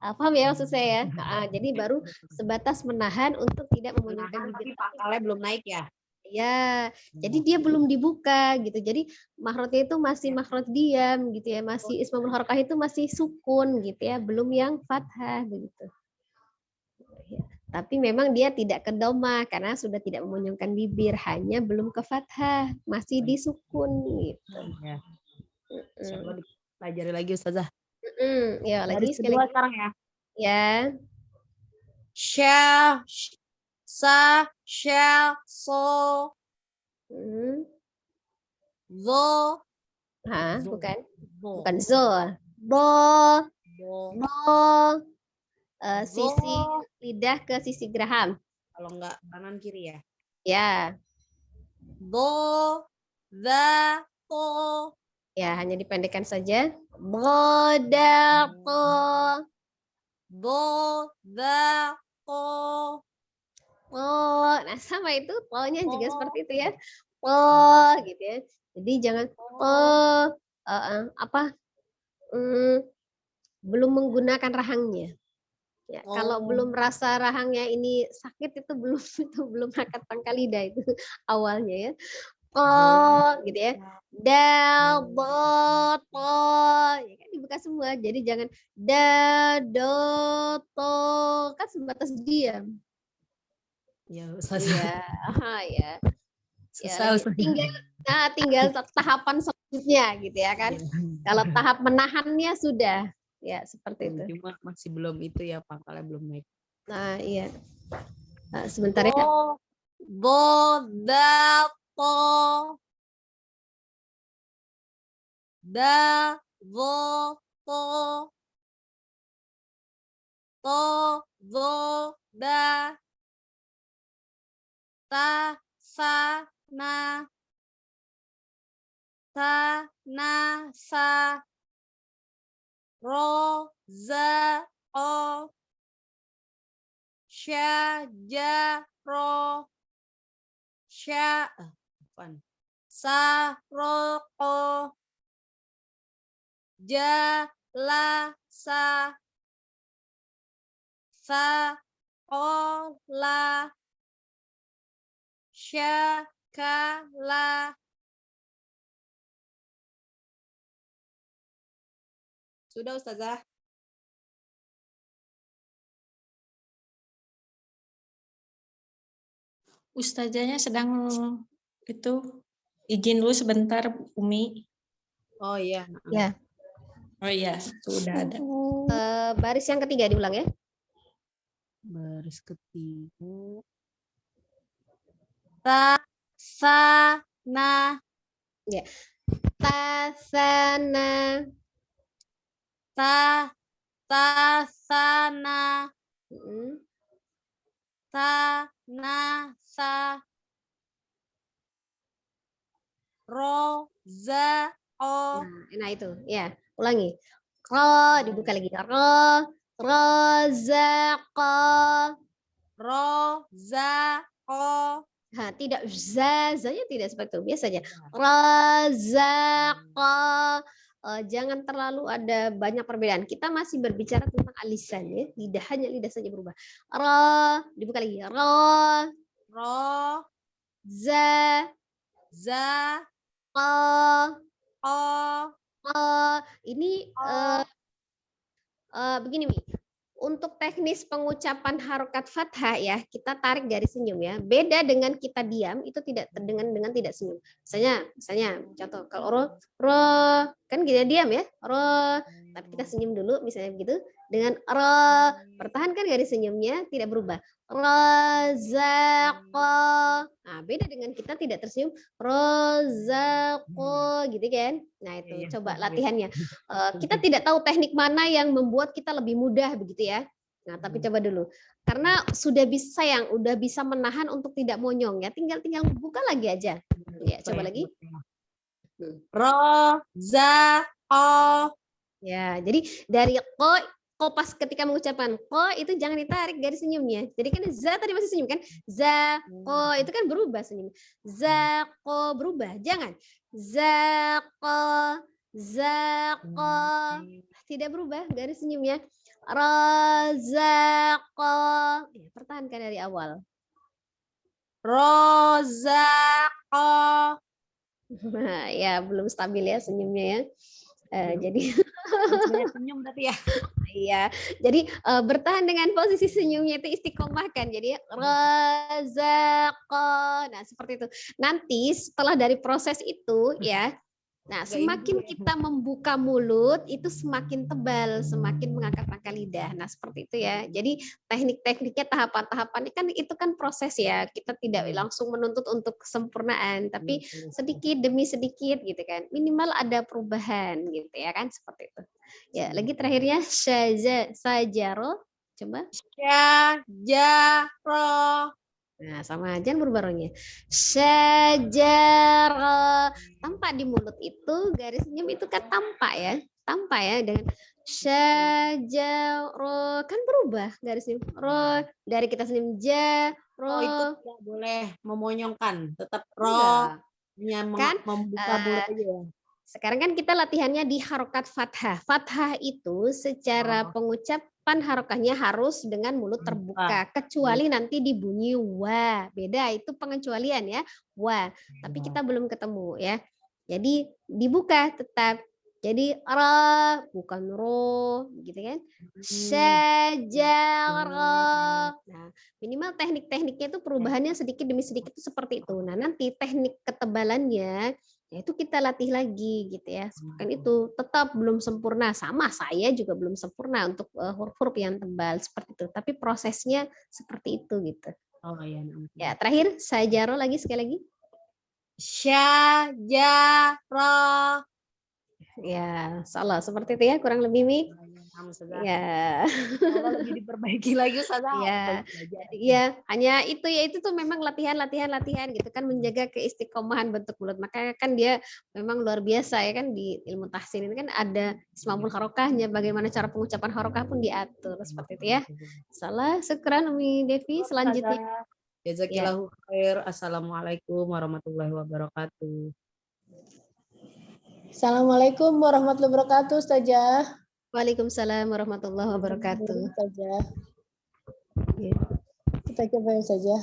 Paham ya maksud saya? Jadi baru sebatas menahan untuk tidak memonyongkan bibir. Tapi pangkalnya belum naik ya? Ya, jadi dia belum dibuka gitu. Jadi mahrotnya itu masih mahrot diam gitu ya, masih ismamul harokah itu masih sukun gitu ya, belum yang fathah begitu. Ya. Tapi memang dia tidak ke doma karena sudah tidak memonyongkan bibir, hanya belum ke fathah, masih di sukun gitu. Ya. Coba dipelajari lagi Ustazah. Ya, lagi sekali lagi sekarang ya. Ya. Shall, sa, shall, so. Zo. Bukan. Bukan zo. Bo. Sisi lidah ke sisi geraham. Kalau enggak kanan kiri ya. Ya. Bo, za, to. Ya, hanya dipendekkan saja. Bodato. Bo, za, to. Oh, nah sama itu to-nya juga seperti itu ya. Gitu ya. Jadi jangan belum menggunakan rahangnya. Ya, kalau belum rasa rahangnya ini sakit itu belum angkat pangkal lidah itu awalnya ya. gitu ya. Dal, do, to, ya kan dibuka semua. Jadi jangan da, do, to, kan sebatas diam. Ya, Ustazah. Iya, ya. Ya, Susah, Ustazah. tinggal tahapan selanjutnya gitu ya kan. Iya. Kalau tahap menahannya sudah, ya seperti itu. Cuma masih belum itu ya, pangkalnya belum naik. Nah, iya. Nah, sebentar ya. Bo, da, to. Da, vo, to. To, vo, da. Ta, sa, na. Ta, na, sa. Ro, za, o. Sya, ja, ro. Sya, Apaan? sa, ro, o. Ja, la, sa. Sa, o, la. Sya, ka, la. Sudah, Ustazah. Ustazahnya sedang itu izin dulu sebentar, Umi. Oh iya. Ya. Oh iya, sudah ada. Baris yang ketiga diulang ya. Baris ketiga. Ta, sa, na. Tasana. Ta, sa, na. Ta, na, sa. Ro, za, o. Nah itu, ya. Ulangi. Ro, dibuka lagi. Ro, rozaqa. Ro, za, o. Nah, tidak zanya tidak seperti itu. Biasanya razaqa. Jangan terlalu ada banyak perbedaan. Kita masih berbicara tentang alisan ya. Lidah, hanya lidah saja berubah. Ra, dibuka lagi. Ra, Ro, za, za, qa, o. ini begini Mi. Untuk teknis pengucapan harokat fathah ya, kita tarik garis senyum ya. Beda dengan kita diam, itu tidak dengan tidak senyum. Misalnya contoh kalau ro kan kita diam ya, ro, tapi kita senyum dulu misalnya begitu. Dengan ro, pertahankan garis senyumnya, tidak berubah. Razaqa. Nah, beda dengan kita tidak tersenyum, razaqo gitu kan. Nah, itu coba latihannya. Kita tidak tahu teknik mana yang membuat kita lebih mudah begitu ya. Nah, tapi coba dulu. Karena sudah bisa menahan untuk tidak monyong ya. Tinggal buka lagi aja. Ya, coba lagi. Ro, za, o. Ya, jadi dari ko pas ketika mengucapkan ko itu jangan ditarik garis senyumnya. Jadi kan za tadi masih senyum kan? Za ko itu kan berubah senyum. Za ko berubah. Jangan. Za ko tidak berubah garis senyumnya. Razaqo. Ya, pertahankan dari awal. Rozaqo. Ya, belum stabil ya senyumnya ya. Jadi senyum berarti ya. Iya, jadi bertahan dengan posisi senyumnya itu istiqomah kan. Jadi razaqo. Nah, seperti itu. Nanti setelah dari proses itu ya, nah semakin kita membuka mulut itu semakin tebal, semakin mengangkat lidah. Nah, seperti itu ya. Jadi teknik-tekniknya tahapan-tahapannya kan itu kan proses ya. Kita tidak langsung menuntut untuk kesempurnaan, tapi sedikit demi sedikit gitu kan. Minimal ada perubahan gitu ya kan, seperti itu. Ya, lagi terakhirnya sajaro. Coba. Syajaro. Nah, sama aja berbarengnya. Syajaro. Tampak di mulut itu garis senyum itu kan tampak ya. Tampak ya dengan syajaro kan berubah garis senyum. Ro dari kita senyum Oh, itu ro. tidak boleh memonyongkan, tetap ro. Hanya Kan membuka mulut aja ya. sekarang kan kita latihannya di harokat fathah. Fathah itu secara pengucapan harokahnya harus dengan mulut terbuka, kecuali nanti di bunyi wa. Beda, itu pengecualian ya, wa. Tapi kita belum ketemu ya. Jadi dibuka tetap. Jadi ra bukan ro, gitu kan? Syajarah. Nah, minimal teknik-tekniknya itu perubahannya sedikit demi sedikit itu seperti itu. Nah, nanti teknik ketebalannya ya itu kita latih lagi gitu ya. Kan itu tetap belum sempurna, sama saya juga belum sempurna untuk huruf-huruf yang tebal seperti itu. Tapi prosesnya seperti itu gitu. Oh iya. Ya, terakhir Syajarah lagi sekali lagi. Syajarah. Ya, salah seperti itu ya, kurang lebih Mi. Ya. Lebih diperbaiki lagi Ustazah. Ya, ya hanya itu ya, itu tuh memang latihan gitu kan, menjaga keistiqomahan bentuk mulut. Makanya kan dia memang luar biasa ya kan, di ilmu tahsin ini kan ada ismamul harokahnya, bagaimana cara pengucapan harokah pun diatur seperti itu ya. Salah, syukran Umi Devi. Selanjutnya. Jazakillahu khair. Assalamualaikum warahmatullahi wabarakatuh. Assalamualaikum warahmatullahi wabarakatuh, Ustazah. Waalaikumsalam warahmatullahi wabarakatuh. Ustazah. Kita coba saja.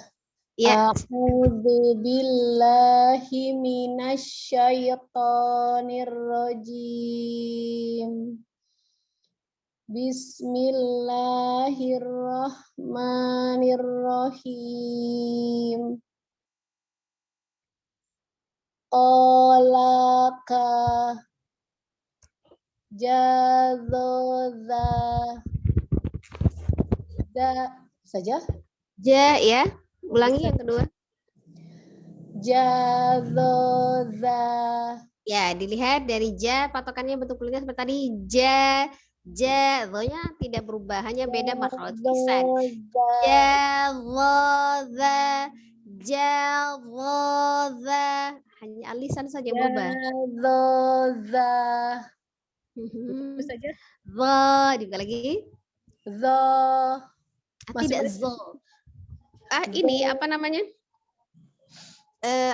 Ya. A'udzu billahi minasyaitonir rajim. Bismillahirrahmanirrahim. Qalaka jazoza da saja. Ja ya, ulangi yang kedua. Jazoza. Ya, dilihat dari ja, patokannya bentuk kulitnya seperti tadi. Ja, nya tidak berubah, hanya beda makhraj lisan. Jazoza, jazoza. Hanya lisan saja berubah. Jazoza. Saja. Zo, dibuka lagi. Zo. Tidak zo. Ini apa namanya?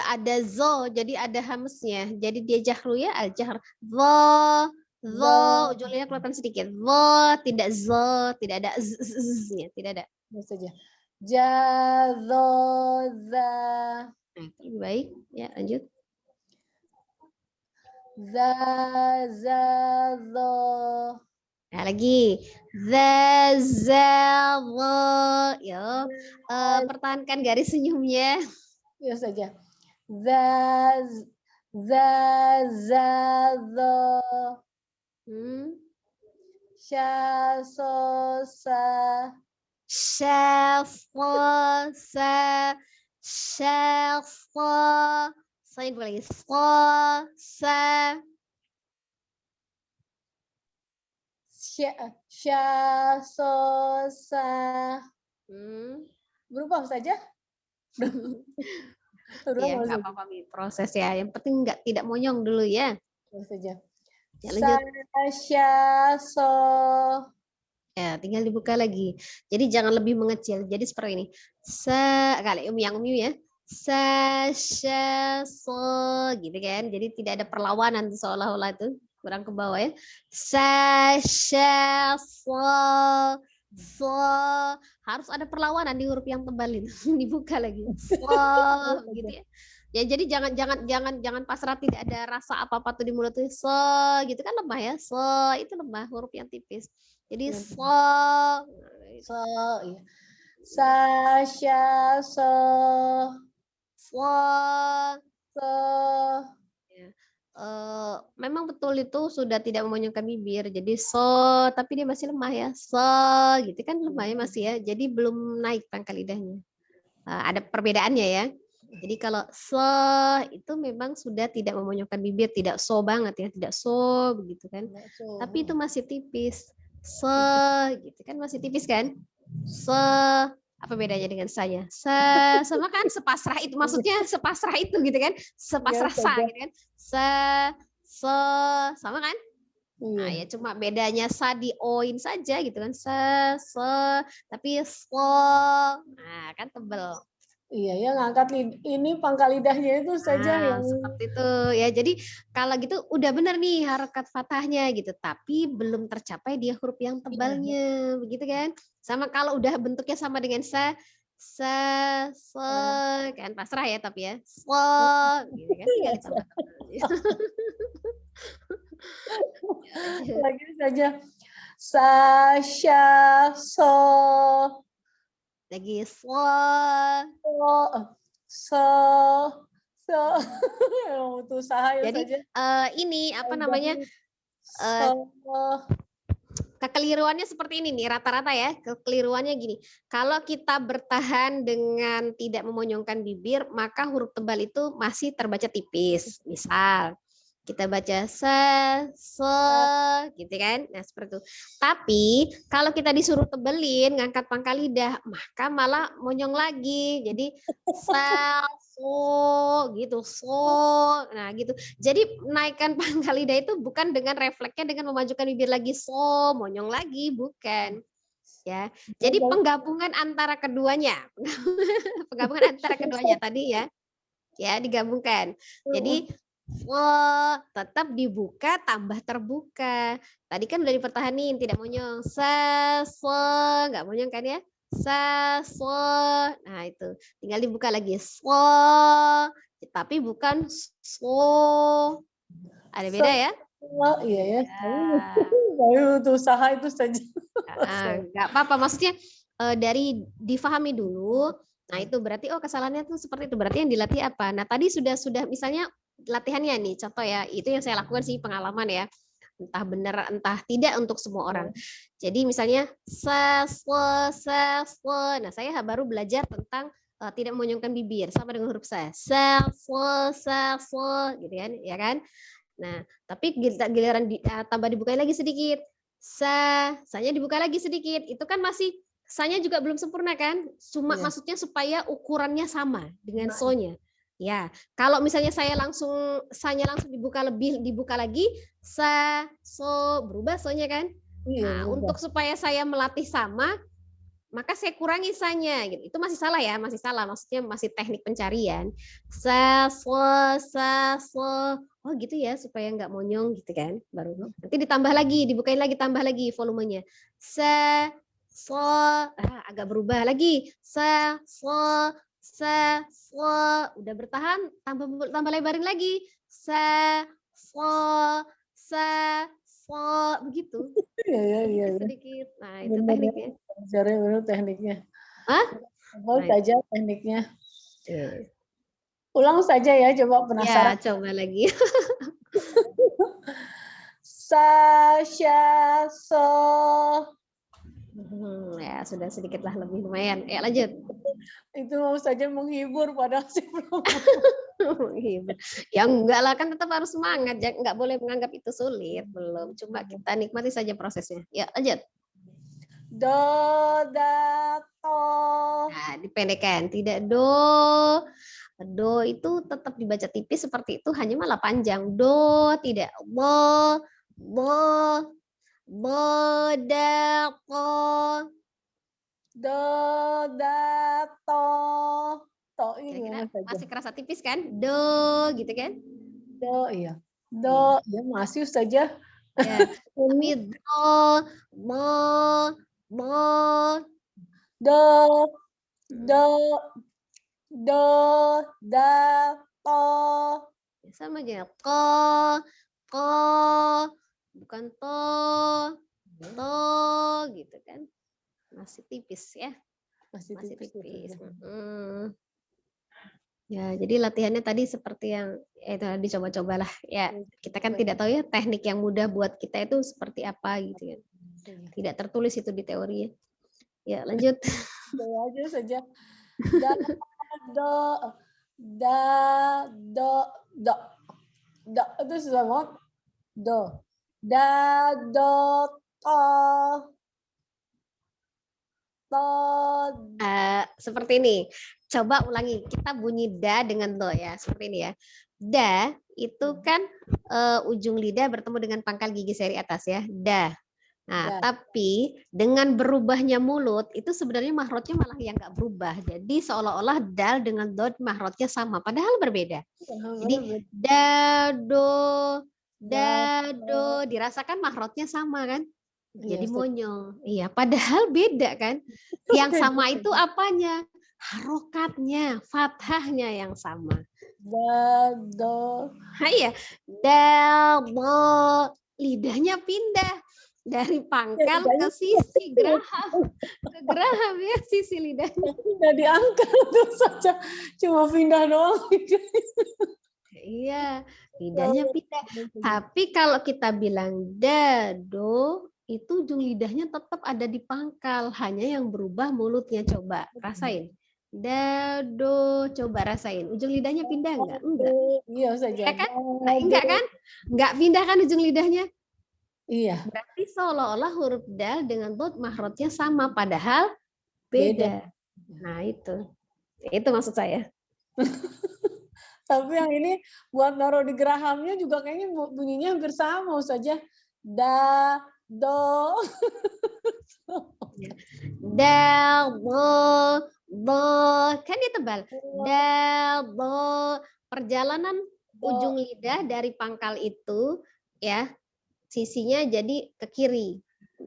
Ada zo, jadi ada hamsnya. Jadi dia jahru ya, al-jahr. Zo, ujungnya kelihatan sedikit. Zo, tidak zo, tidak ada z-nya, tidak ada. Saja. Jazoza. Nah, itu lebih baik. Ya, lanjut. Zazazo. Nah, lagi. Zazazo. Yo, pertahankan garis senyumnya. Ya saja. Zazazo. Syasosa. Syasosa. Syasosa. Saya buka lagi. Syasosa. Berubah saja. Ya, nggak apa-apa, proses ya. Yang penting tidak monyong dulu ya. Saja. Ya, lanjut. Syaso. Ya, tinggal dibuka lagi. Jadi jangan lebih mengecil. Jadi seperti ini. Kali yang umi ya. So, gitu kan. Jadi tidak ada perlawanan seolah-olah itu kurang ke bawah ya. So, harus ada perlawanan di huruf yang tebal itu. Dibuka lagi. So, gitu ya. Ya, jadi jangan pasrah, tidak ada rasa apa-apa tuh di mulut tuh. So, gitu kan lemah ya. So, itu lemah, huruf yang tipis. Jadi so, ya. Sasha, so. Memang betul itu sudah tidak memonyongkan bibir, jadi tapi dia masih lemah ya, gitu kan, lemah ya masih ya, jadi belum naik pangkal lidahnya. Ada perbedaannya ya. Jadi kalau itu memang sudah tidak memonyongkan bibir, tidak banget ya, tidak begitu kan, tapi itu masih tipis, gitu kan, masih tipis kan, apa bedanya dengan saya? Sama kan, sepasrah itu, maksudnya sepasrah itu gitu kan, sepasrah gitu kan, sama kan? Nah, ya cuma bedanya sa di oin saja gitu kan, tapi nah kan tebel. Iya, yang angkat ini pangkal lidahnya itu saja Nah, yang seperti itu ya. Jadi kalau gitu udah benar nih harokat fathahnya gitu, tapi belum tercapai dia huruf yang tebalnya, begitu kan? Sama kalau udah bentuknya sama dengan se, kan pasrah ya tapi ya, gitu kan, tinggal ditambah. lagi saja. Sa, sya, so, Lagi so, so. Untuk usaha ya Jadi saja. ini apa namanya? So, Kekeliruannya seperti ini nih rata-rata ya. Kekeliruannya gini. Kalau kita bertahan dengan tidak memonyongkan bibir, maka huruf tebal itu masih terbaca tipis. Misal kita baca se, gitu kan. Nah, seperti itu. Tapi kalau kita disuruh tebelin, ngangkat pangkal lidah, maka malah monyong lagi. Jadi so, gitu, so. Nah, gitu. Jadi naikkan pangkal lidah itu bukan dengan refleksnya dengan memajukan bibir lagi so, monyong lagi, bukan. Ya. Jadi penggabungan antara keduanya. Penggabungan antara keduanya tadi ya. Ya, digabungkan. Jadi tetap dibuka tambah terbuka. Tadi kan udah dipertahanin tidak monyong. Nggak monyong kan ya? Nah, itu. Tinggal dibuka lagi. Tapi bukan so. Ada beda ya? iya ya. Ya. Baru untuk usaha itu saja. Nggak apa-apa. Maksudnya dari difahami dulu. Nah, itu berarti kesalahannya tuh seperti itu. Berarti yang dilatih apa? Nah, tadi sudah misalnya latihannya nih, contoh ya, itu yang saya lakukan sih pengalaman ya, entah benar entah tidak untuk semua orang. Jadi misalnya nah saya baru belajar tentang tidak memonyongkan bibir sama dengan huruf gitu kan, ya kan. Nah tapi giliran tambah dibuka lagi sedikit, sanya dibuka lagi sedikit, itu kan masih sanya juga belum sempurna kan, cuma maksudnya supaya ukurannya sama dengan so-nya. Ya, kalau misalnya sanya langsung dibuka lagi, so berubah so-nya kan. Nah, untuk supaya saya melatih sama, maka saya kurangi sanya gitu. Itu masih salah ya, masih salah. Maksudnya masih teknik pencarian. So. Oh gitu ya, supaya nggak monyong gitu kan. Baru nanti ditambah lagi, dibukain lagi, tambah lagi volumenya. Agak berubah lagi. Udah bertahan, tambah lebarin lagi. Begitu. Iya. Sedikit. Nah, itu tekniknya. Caranya benar tekniknya. Nah, saja tekniknya. Ulang saja ya, coba penasaran. Ya, coba lagi. Sasha, so. Ya, sudah sedikit lah, lebih lumayan. Ya, lanjut. Itu mau saja menghibur padahal sih belum. Menghibur. Ya enggak lah, kan tetap harus semangat. Enggak boleh menganggap itu sulit. Belum. Cuma kita nikmati saja prosesnya. Ya, lanjut. Do, da, to. Nah, dipendekkan. Tidak do. Do itu tetap dibaca tipis seperti itu, hanya malah panjang. Do, tidak. Bo, da, to. Do, da, to. To ini masih kerasa tipis kan? Do, gitu kan? Do, iya. Do, ya masih saja. Ya, tapi do, da, to. Sama aja. Ko, bukan to, gitu kan? Masih tipis ya. Masih tipis. Ya, jadi latihannya tadi seperti yang itu dicoba-cobalah. Ya, kita kan tidak tahu ya teknik yang mudah buat kita itu seperti apa gitu kan. Tidak tertulis itu di teori ya. Ya, lanjut. Do aja saja. Do itu susah banget. Do. Da, do, to. Seperti ini. Coba ulangi. Kita bunyi da dengan do ya. Seperti ini ya. Da itu kan ujung lidah bertemu dengan pangkal gigi seri atas ya. Da. Nah, Ya. tapi dengan berubahnya mulut itu sebenarnya mahrotnya malah yang nggak berubah. Jadi seolah-olah dal dengan dot mahrotnya sama, padahal berbeda. Jadi dado, dado, dirasakan mahrotnya sama kan? Jadi Iya, monyong. Iya, padahal beda kan? Yang sama itu apanya? Harokatnya, fathahnya yang sama. dado, Nah, iya, dal, lidahnya pindah dari pangkal ke sisi geraham, ke geraham ya sisi lidahnya. tidak diangkat tuh saja, cuma pindah doang. Iya, lidahnya pindah. Tapi kalau kita bilang dado, itu ujung lidahnya tetap ada di pangkal, hanya yang berubah mulutnya. Coba rasain. Dado, coba rasain. Ujung lidahnya pindah enggak? Enggak. Iya saja. Ya kan? Nah, enggak kan? Enggak pindah kan ujung lidahnya? Iya. Berarti seolah-olah huruf dal dengan dot mahrotnya sama, padahal beda. Nah, itu. Itu maksud saya. Tapi yang ini buat naruh di gerahamnya juga kayaknya bunyinya hampir sama saja. Da, do. Dal, bo, kan dia tebal. Dal, bo. Perjalanan ujung lidah dari pangkal itu ya sisinya jadi ke kiri,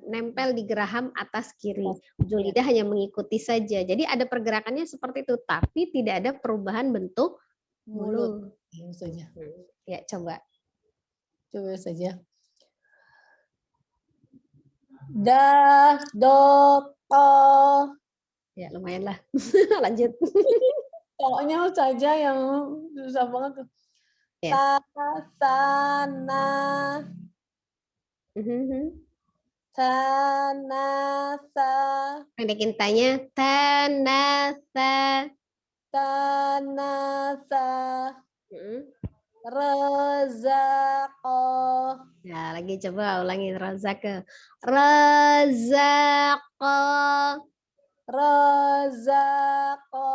nempel di geraham atas kiri. Ujung lidah hanya mengikuti saja. Jadi ada pergerakannya seperti itu, tapi tidak ada perubahan bentuk mulut. Iya saja. Ya, coba. Coba saja. Da, do, ko. Ya, lumayan lah. Lanjut. Pokoknya saja yang susah banget tuh. Ya. Ta, sana, tanasa, Pendekin tanya, tanasa. tanasa, Hmm. rezako, Ya, lagi coba ulangin razaka. Razako. rezako,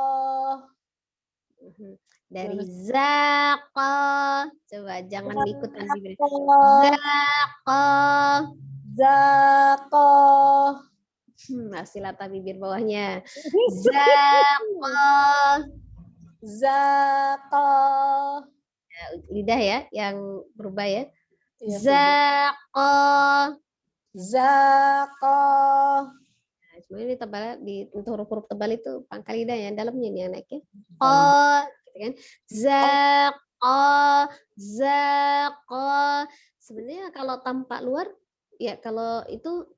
Dari zako. Coba jangan ikutan bibir. ko, Zako. zako, Masih latah bibir bawahnya. Zako. zako. Lidah ya yang berubah ya. Iya, Zako. zako. Nah, cuma ini tebal untuk huruf-huruf tebal itu pangkal lidah yang dalamnya ini anaknya. Oh, gitu kan. Zako, zako. Sebenarnya kalau tampak luar ya kalau itu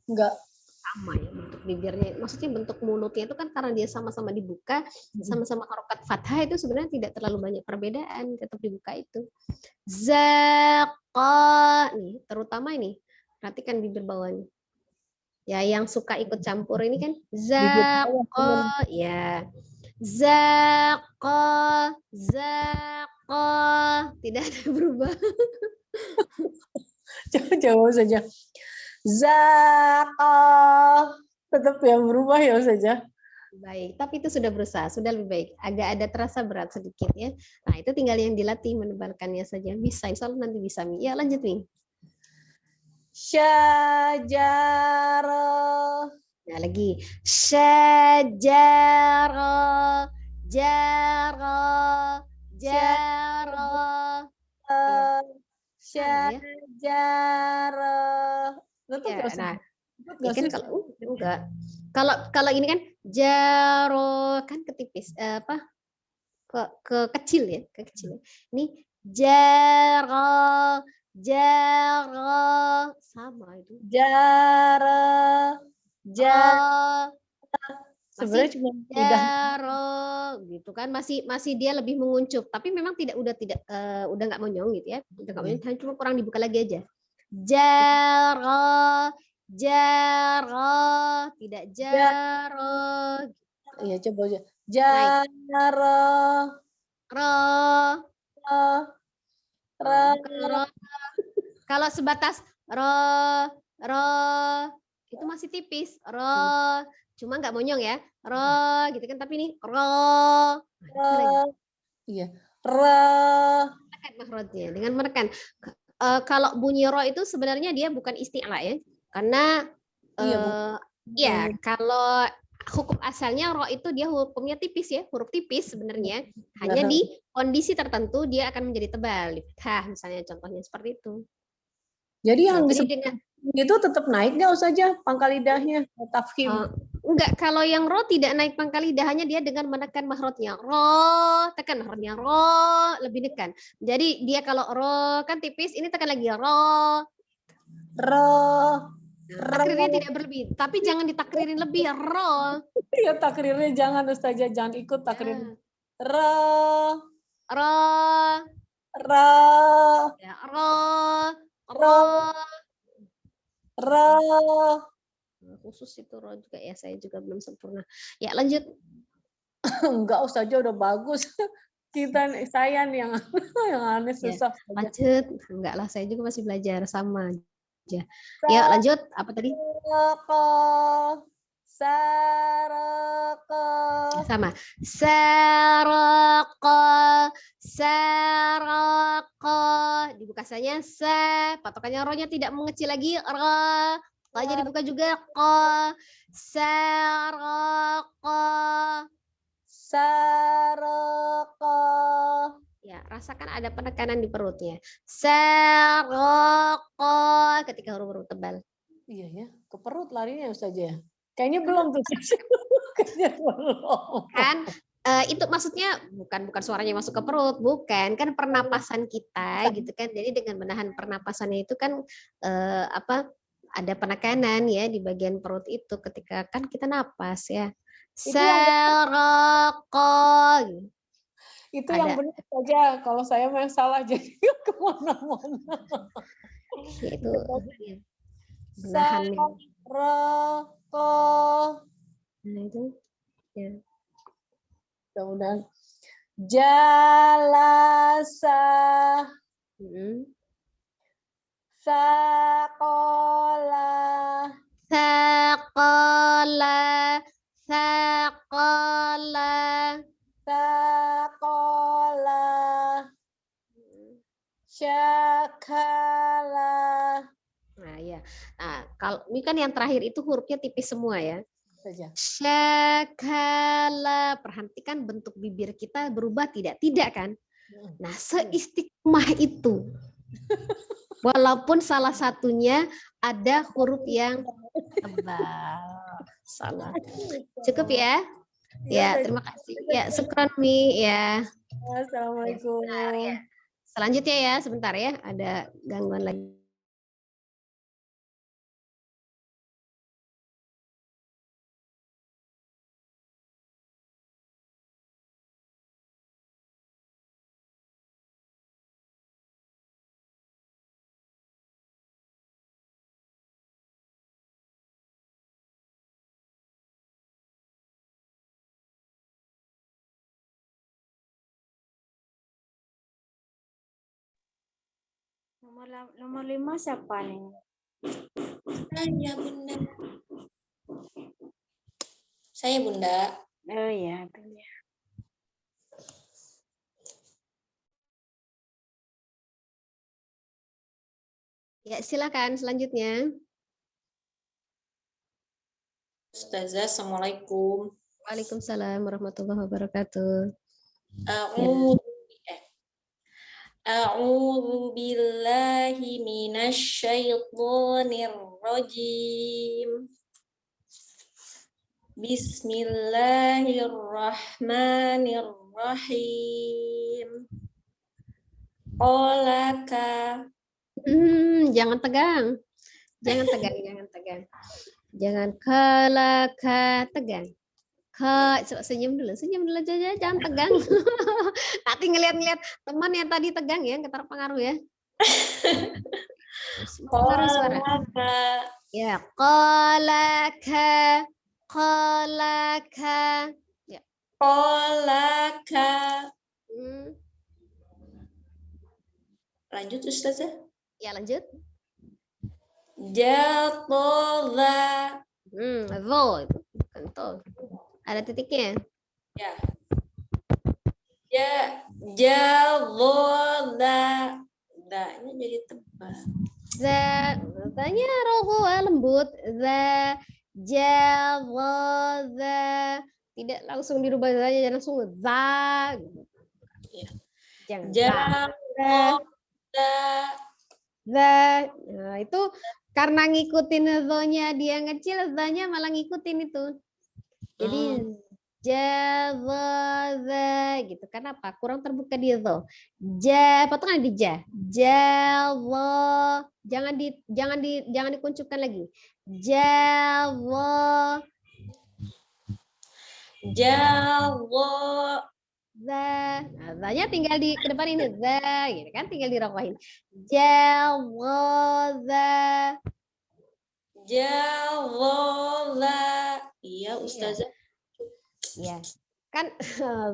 Enggak. sama ya bentuk bibirnya. Maksudnya bentuk mulutnya itu kan karena dia sama-sama dibuka, sama-sama harokat fathah itu sebenarnya tidak terlalu banyak perbedaan, tetap dibuka itu. Zako, nih terutama ini. Perhatikan bibir bawahnya. Ya, yang suka ikut campur ini kan zako, ya. Zako, zako, tidak ada berubah. Coba saja. Zako. Tetap yang berubah ya saja. Baik, tapi itu sudah berusaha, sudah lebih baik. Agak ada terasa berat sedikit ya. Nah, itu tinggal yang dilatih menebalkannya saja. Bisa, insya Allah nanti bisa. Mi. Ya, lanjut nih. Syajaro. Nah, lagi. Syajaro, jaro, jaro. Syajaro. Tetap Ya, nggak nah, Ikut ya nggak kan sih? kalau enggak. Kalau ini kan jaro kan ketipis ke kecil ya, ke kecil. Ini jaro, jaro sama itu. Jaro. Jaro. Sebenarnya cuma lidah. Jaro gitu kan masih dia lebih menguncup, tapi memang udah nggak monyong gitu ya. Udah nggak monyong, cuma kurang dibuka lagi aja. Jaro, jaro, tidak jaro. Iya, coba aja. Jaro. Ro. Ro. Kalau sebatas ro, itu masih tipis. Ro, cuma nggak monyong ya. Ro, gitu kan. Tapi ini ro. Iya. Ro. Menekan mahrotnya dengan menekan. Kalau bunyi ro itu sebenarnya dia bukan isti'la ya. Karena Iya, ya kalau hukum asalnya ro itu dia hukumnya tipis ya, huruf tipis sebenarnya. Hanya di kondisi tertentu dia akan menjadi tebal. Di fathah misalnya contohnya seperti itu. Jadi Ya, yang jadi disebut dengan itu tetap naik nggak Ustazah pangkal lidahnya tafkhim? enggak, kalau yang ro tidak naik pangkal lidah, hanya dia dengan menekan mahrotnya. Ro, tekan mahrotnya, ro, lebih tekan. Jadi dia kalau ro kan tipis, ini tekan lagi ro. Ro, Takrirnya tidak berlebih, tapi jangan ditakririn lebih, ro. ya takrirnya jangan Ustazah, jangan ikut takrir. Ro, Ro, ro, ya, ro. ro. Khusus itu ro juga ya, saya juga belum sempurna. Ya lanjut. Enggak Ustazah udah bagus. Saya nih yang aneh susah. Lanjut, enggak lah, saya juga masih belajar sama aja. Ya lanjut, apa tadi? Saroko. Ya, sama. Saroko, saroko. Dibuka saja sa, patokannya ro-nya tidak mengecil lagi, ro. Aja dibuka juga ko. Saroko. Saroko. Ya, rasakan ada penekanan di perutnya. Saroko ketika huruf-huruf tebal. Iya ya, ke perut larinya Ustazah. Kayaknya belum tuh. Kayaknya belum. Kan itu maksudnya bukan suaranya masuk ke perut, bukan, kan pernapasan kita gitu kan. Jadi dengan menahan pernapasannya itu kan ada penekanan ya di bagian perut itu ketika kan kita napas ya. Saroko. Itu yang benar saja. Kalau saya memang salah jadi kemana-mana. Ya, itu menahannya. Saroko. Nah itu ya. Mudah-mudahan. Jalasa. Sakola. Sakola. Sakola. Sakola. Syakala. Nah ya. Nah, kalau ini kan yang terakhir itu hurufnya tipis semua ya. Saja. Syakala. Perhatikan bentuk bibir kita berubah tidak? Tidak kan? Nah, seistiqomah itu. Walaupun salah satunya ada huruf yang tebal. Salah. Cukup ya? Ya, terima kasih. Ya, syukran Mi ya. Assalamualaikum. Ya. Selanjutnya ya, sebentar ya, ada gangguan lagi. Nomor 5 siapa nih? Saya Bunda. Saya Bunda. Oh ya, itu dia. Ya, silakan selanjutnya. Ustazah, Assalamualaikum. Waalaikumsalam warahmatullahi wabarakatuh. A'udzu billahi minasy syaithanir rajim. Bismillahirrahmanirrahim. Qolaka. Jangan tegang. Jangan tegang, jangan tegang. Jangan kalaka, tegang. Senyum dulu aja, jangan tegang. Nanti ngeliat teman yang tadi tegang ya, terpengaruh ya. Pengaruh suara. Ya, qalaka. Ya. Qolaka. Lanjut Ustazah. Ya, lanjut. Jatoza. Zo itu bukan to. Ada titiknya. Ya. Jazoza. Da-nya jadi tebal. za, tanya rogo lembut, za, ja, wa, za, tidak langsung dirubah saja, jangan langsung za, gitu. Iya. Jangan Ja, za, za, za. Nah, itu karena ngikutin zo-nya dia yang kecil, za-nya malah ngikutin itu. Jadi ja, za, za gitu. Kenapa? Kurang terbuka di zo. Ja, potongan di ja. Ja, za. Jangan dikuncupkan lagi. Ja, za, ja, wo, za. Nah, za-nya tinggal di ke depan ini za gitu kan, tinggal dirokohin. Ja, za, za. ja, wo, la. Iya, Ustazah. Ya, kan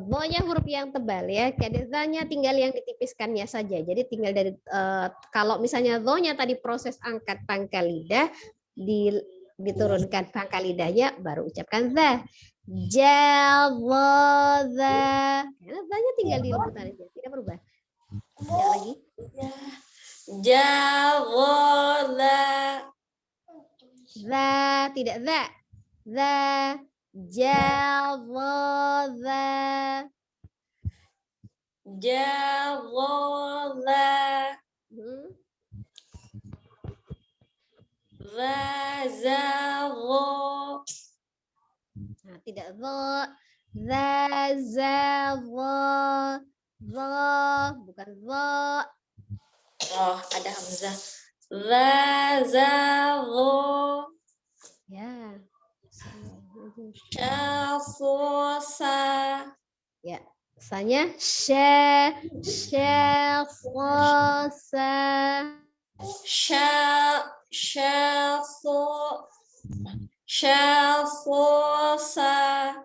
zo-nya huruf yang tebal ya. Jadi za-nya tinggal yang ditipiskannya saja. Jadi tinggal dari kalau misalnya zo-nya tadi proses angkat pangkal lidah diturunkan pangkal lidahnya baru ucapkan za. Ja, za, za. Karena za-nya tinggal di lembutan aja, tidak berubah. Ya lagi. Ja, wo, la. Za, tidak za. Za. Ja, za, za. Ja, wo, la. Za, za, wo. Nah, tidak zo. Za, za, zo. Zo, bukan zo. Oh, ada hamzah. Za, za, wo. Ya. Sha, fo, sa. Ya, misalnya sha, sha, fo, sa. Sha, sha, fo. Sha, fo, sa.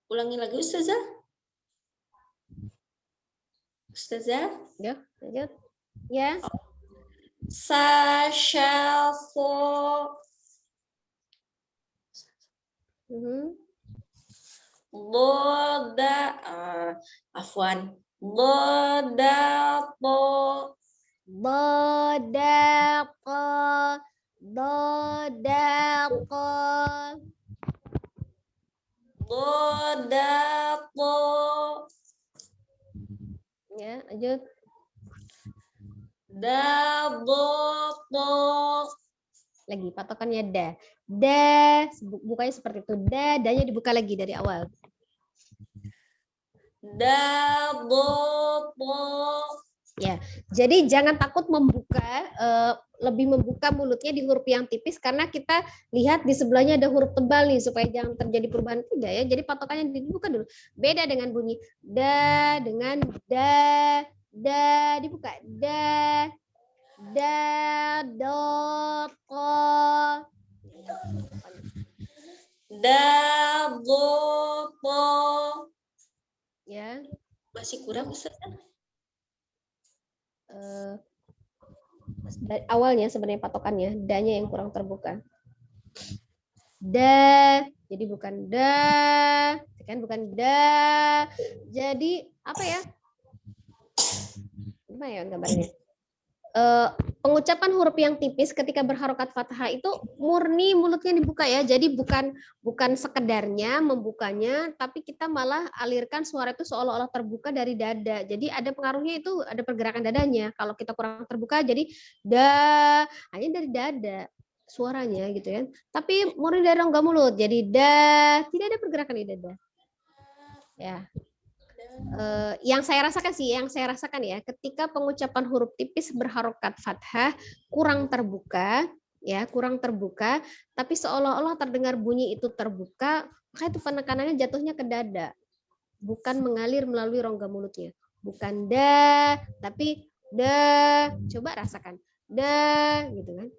Ulangi lagi, Ustazah. Ustazah. Ya, lanjut. Ya. Sa, sha, fo. Lo, da, afwan. Lo, da, po. Bodaqa, bodaqa. Lo, da, po. Ya, lanjut. Da, bo, po. Lagi patokannya da. Da, bukanya seperti itu. Da, danya dibuka lagi dari awal. Da, bo, po. Ya, jadi jangan takut membuka, lebih membuka mulutnya di huruf yang tipis karena kita lihat di sebelahnya ada huruf tebal nih supaya jangan terjadi perubahan tidak ya. Jadi patokannya dibuka dulu. Beda dengan bunyi da dengan da, dibuka da, do, ko. Da, bo, po. Ya. Masih kurang, Ustaz? Dari awalnya sebenarnya patokannya danya yang kurang terbuka. Da, jadi bukan da, kan bukan da. Jadi apa ya? Gimana ya gambarnya? Pengucapan huruf yang tipis ketika berharokat fathah itu murni mulutnya dibuka ya. Jadi bukan sekedarnya membukanya, tapi kita malah alirkan suara itu seolah-olah terbuka dari dada. Jadi ada pengaruhnya itu, ada pergerakan dadanya. Kalau kita kurang terbuka, jadi da hanya dari dada suaranya gitu ya. Tapi murni dari rongga mulut. Jadi da, tidak ada pergerakan di dada. Ya. Yang saya rasakan ya, ketika pengucapan huruf tipis berharokat fathah kurang terbuka, tapi seolah-olah terdengar bunyi itu terbuka, maka itu penekanannya jatuhnya ke dada, bukan mengalir melalui rongga mulutnya, bukan da, tapi da. Coba rasakan, da, gitu kan.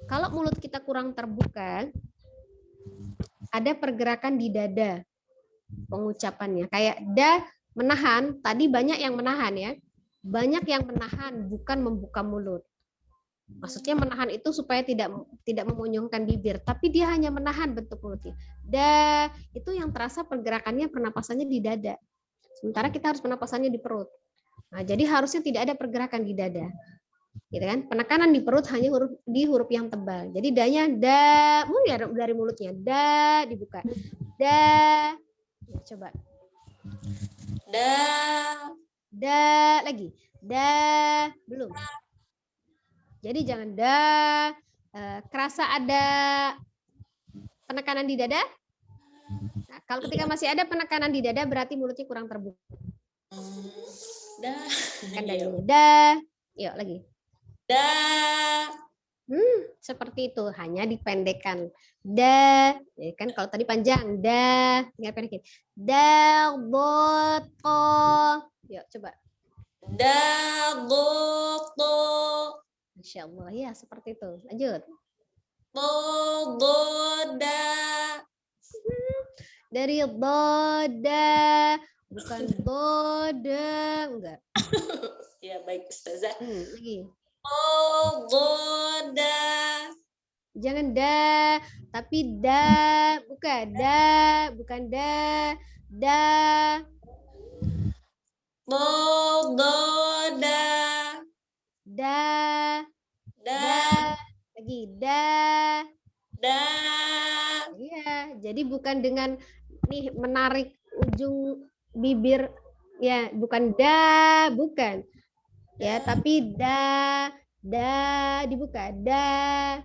Kalau mulut kita kurang terbuka, ada pergerakan di dada pengucapannya, kayak da. Menahan, tadi banyak yang menahan ya. Banyak yang menahan, bukan membuka mulut. Maksudnya menahan itu supaya tidak memunyungkan bibir, tapi dia hanya menahan bentuk mulutnya. Da, itu yang terasa pergerakannya pernapasannya di dada. Sementara kita harus pernapasannya di perut. Nah, jadi harusnya tidak ada pergerakan di dada. Gitu kan? Penekanan di perut hanya di huruf yang tebal. Jadi danya da, mulai dari mulutnya. Da dibuka. Da. Ya, coba. Da. Da lagi. Da belum. Jadi jangan da. Kerasa ada penekanan di dada? Nah, kalau ketika masih ada penekanan di dada berarti mulutnya kurang terbuka. Da. Kan Iya. da. Yuk lagi. Da. Seperti itu, hanya dipendekkan. Da, ya kan kalau tadi panjang, da, tinggal pendekin. Da, bo, to. Yuk coba. Da. Do. To. Masya Allah, ya seperti itu. Lanjut. To. Do. Da. Dari do, da, bukan do, da, enggak. Ya baik Ustazah. Lagi. To. Do. Da. Jangan da, tapi da, bukan da, bukan da, da. To. Do. Da. Da, Da. lagi da. Da. Iya, jadi bukan dengan nih menarik ujung bibir ya, bukan da, bukan. Ya, tapi da dibuka, da.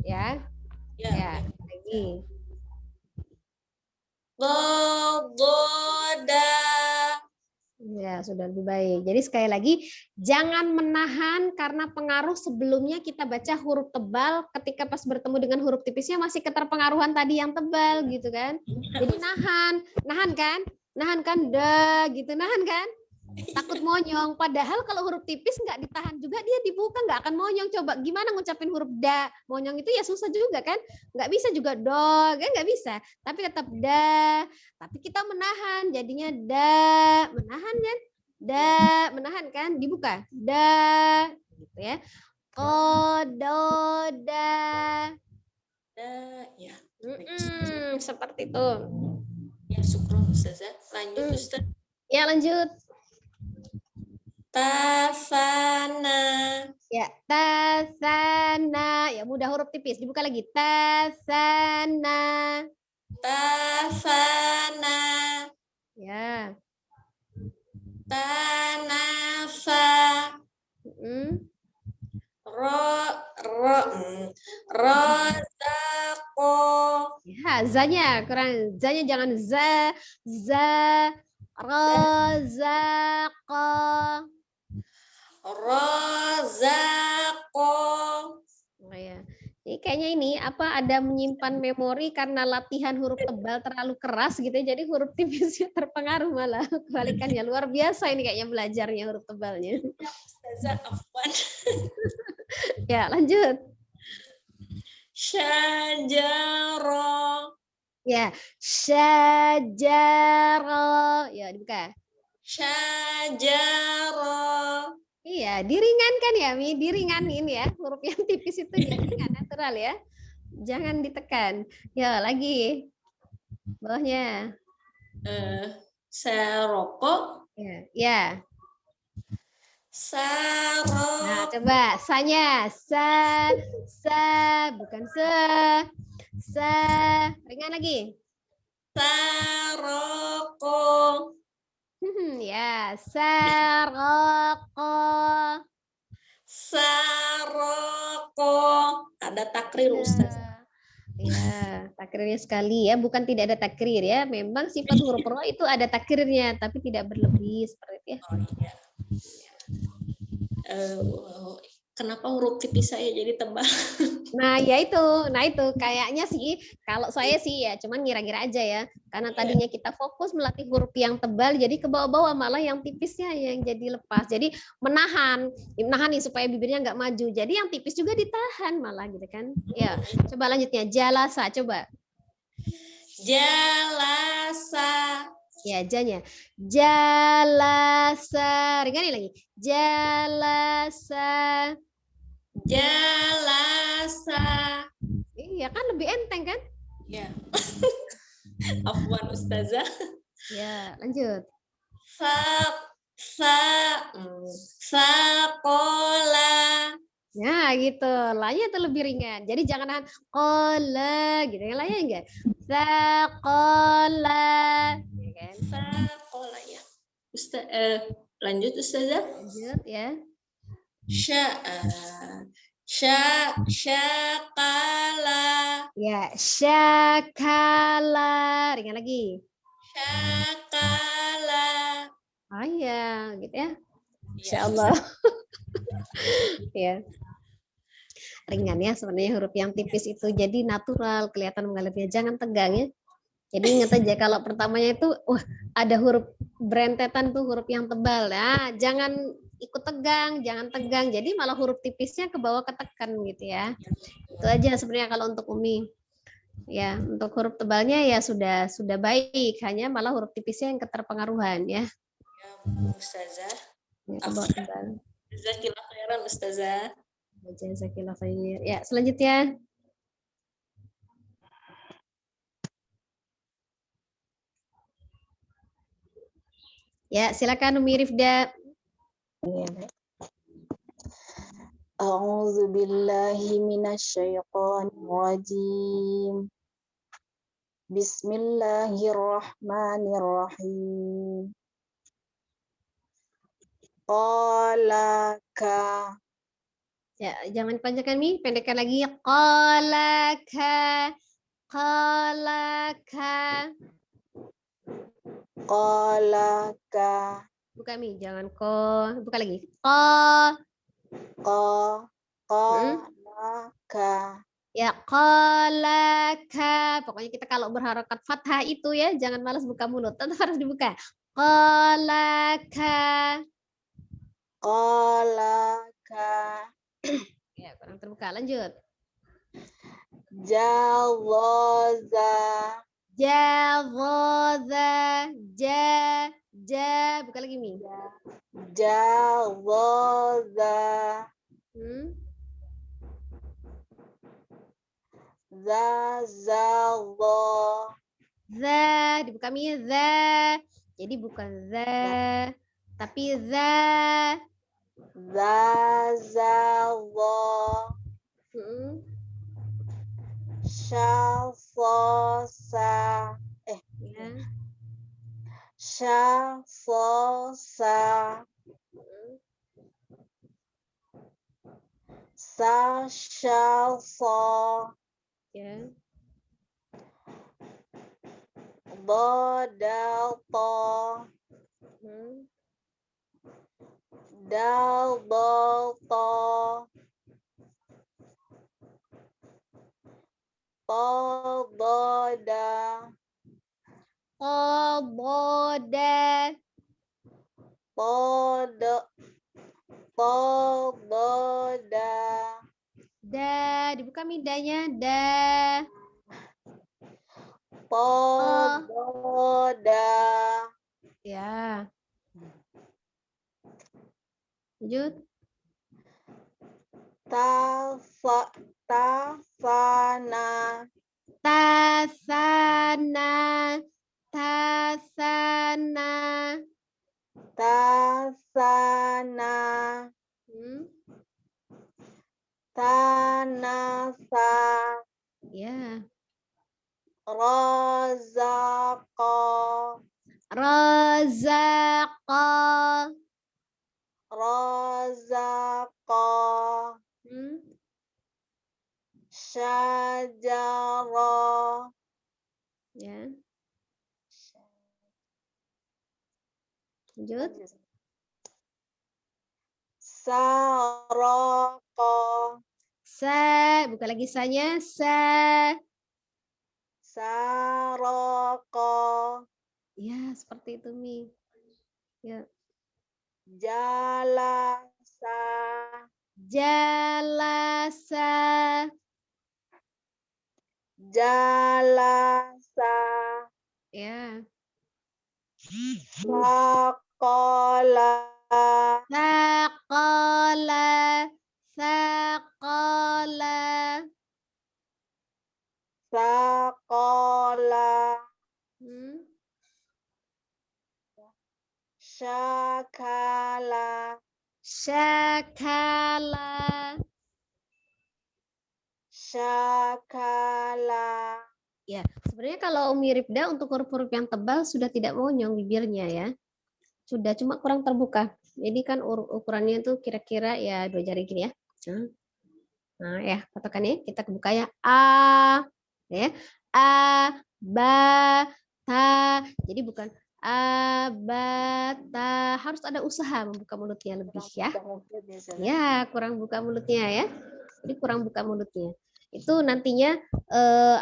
Ya. Ya. Ya, lagi. To. Do. Da. Ya, sudah lebih baik. Jadi sekali lagi, jangan menahan karena pengaruh sebelumnya kita baca huruf tebal, ketika pas bertemu dengan huruf tipisnya masih keterpengaruhan tadi yang tebal gitu kan. Jadi nahan kan, da gitu, nahan kan. Takut monyong, padahal kalau huruf tipis nggak ditahan juga dia dibuka nggak akan monyong. Coba gimana ngucapin huruf da, monyong itu ya susah juga kan, nggak bisa juga do, kan nggak bisa, tapi tetap da, tapi kita menahan, jadinya da, menahan kan, da, menahan kan, dibuka, da, gitu ya, ko, do, da, Da. Ya. seperti itu. Ya syukron Ustazah. Lanjut Ustaz. Ya lanjut. Tasana. Ya, tasana. Ya, mudah huruf tipis. Dibuka lagi. Tasana. Tasana. Ya. Tanafa. Rozako. Ya, zanya kurang. Zanya jangan za. Rozako. Rozako. Oh ya. Ini kayaknya ini apa ada menyimpan memori karena latihan huruf tebal terlalu keras gitu ya, jadi huruf tipisnya terpengaruh malah kebalikannya. Luar biasa ini kayaknya belajarnya huruf tebalnya. Ustazah afwan. Ya, lanjut. Syajaro. Ya, syajaro. Ya, dibuka. Syajaro. Iya, diringankan ya, Mi. Diringanin ya. Huruf yang tipis itu diringan, natural ya. Jangan ditekan. Ya, lagi. Bawahnya. Saroko. Ya. Saroko. Nah, coba. Sanya. Bukan sa. Ringan lagi. Saroko. Ya, saroko. Saroko. Ada takrir Ustaz. Ya, takrirnya sekali ya, bukan tidak ada takrir ya. Memang sifat huruf ro itu ada takrirnya, tapi tidak berlebih seperti itu ya. Oh, iya. Kenapa huruf tipis saya jadi tebal? Nah, itu kayaknya sih kalau saya sih ya cuman ngira-ngira aja ya. Karena tadinya kita fokus melatih huruf yang tebal jadi ke bawah-bawah malah yang tipisnya yang jadi lepas. Jadi menahan nih supaya bibirnya nggak maju. Jadi yang tipis juga ditahan malah gitu kan. Ya, coba lanjutnya jalasa coba. Jalasa. Ya, janya. Jalasa. Ringanin lagi. Jalasa. Jalasa. Iya kan lebih enteng kan? Ya. Afwan Ustazah. Ya, lanjut. Sa. gitu. La-nya itu lebih ringan. Jadi jangan nahan qala gitu. Yang lainnya enggak. Saqala. Ya kan? Faqala ya. Lanjut Ustazah. Lanjut ya. Syakala. Ya, syakala. Ringan lagi. Syakala. Oh iya, gitu ya. Insya Ya. Allah. Ya. Ringan ya sebenarnya huruf yang tipis itu. Jadi natural, kelihatan mengalirnya. Jangan tegang ya. Jadi ingat aja kalau pertamanya itu ada huruf berentetan tuh huruf yang tebal. Nah, jangan ikut tegang, jangan tegang. Jadi malah huruf tipisnya ke bawah ketekan gitu ya. Itu aja sebenarnya kalau untuk Umi. Ya, untuk huruf tebalnya ya sudah baik, hanya malah huruf tipisnya yang keterpengaruhan ya. Ya, Ustazah. Ya, ke bawah tebal. Jazakillah khairan Ustazah. Jazakillah khair. Ya, selanjutnya. Ya, silakan Umi Rifda. A'udzu billahi minasyaitonir rajim. Bismillahirrahmanirrahim. Qalaka. Ya, jangan panjangkan Mi, pendekkan lagi. Qalaka. Qalaka. Qalaka. Buka Mi, jangan ko. Buka lagi. Qalaka. Ya, qalaka. Pokoknya kita kalau berharokat fathah itu ya, jangan malas buka mulut. Tetap harus dibuka. Qalaka. Qalaka. Ya, kurang terbuka. Lanjut. Jawaza. Jawaza. Buka lagi Mi. Jawaza. Zazallah. Za, dibuka Mi. Za. Jadi bukan za, tapi za. Zazallah. Syafosa. Ya. Syafosa. Sasyafa. Ya. Bodalto. Dalbolto. Poboda. Qoboda. Poboda. Da, dibuka midanya. Da. Poboda. Ya. Lanjut. Tafana. Tasana. Tasana. Tanasa. Ya. Razaqa. Razaqa. Razaqa. Syajara. Ya. Lanjut. Saroko. Sa, buka lagi sanya. Saroko. Ya, seperti itu Mi. Ya. Jalasa. Jalasa. Jalasa. Ya. Saqala. Saqala. Saqala. Syakala. Syakala. Syakala. Ya, sebenarnya kalau Umi Rifda untuk huruf-huruf yang tebal sudah tidak monyong bibirnya ya. Sudah, cuma kurang terbuka. Jadi kan ukurannya tuh kira-kira ya 2 jari gini ya. Nah ya, patokannya kita buka ya. A, ya. A, ba, ta. Jadi bukan a, ba, ta. Harus ada usaha membuka mulutnya lebih ya. Ya, kurang buka mulutnya ya. Jadi kurang buka mulutnya. Itu nantinya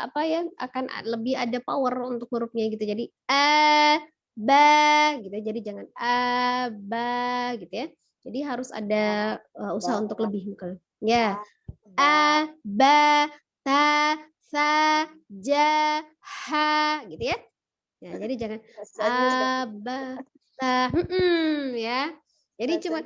apa ya, akan lebih ada power untuk hurufnya gitu. Jadi a, ba gitu. Jadi jangan a, ba gitu ya. Jadi harus ada usaha untuk lebih bukan. Ya. A, ba, ta, sa, ja, ha gitu ya. Ya, jadi jangan a, ba, ta, ya. Jadi cuma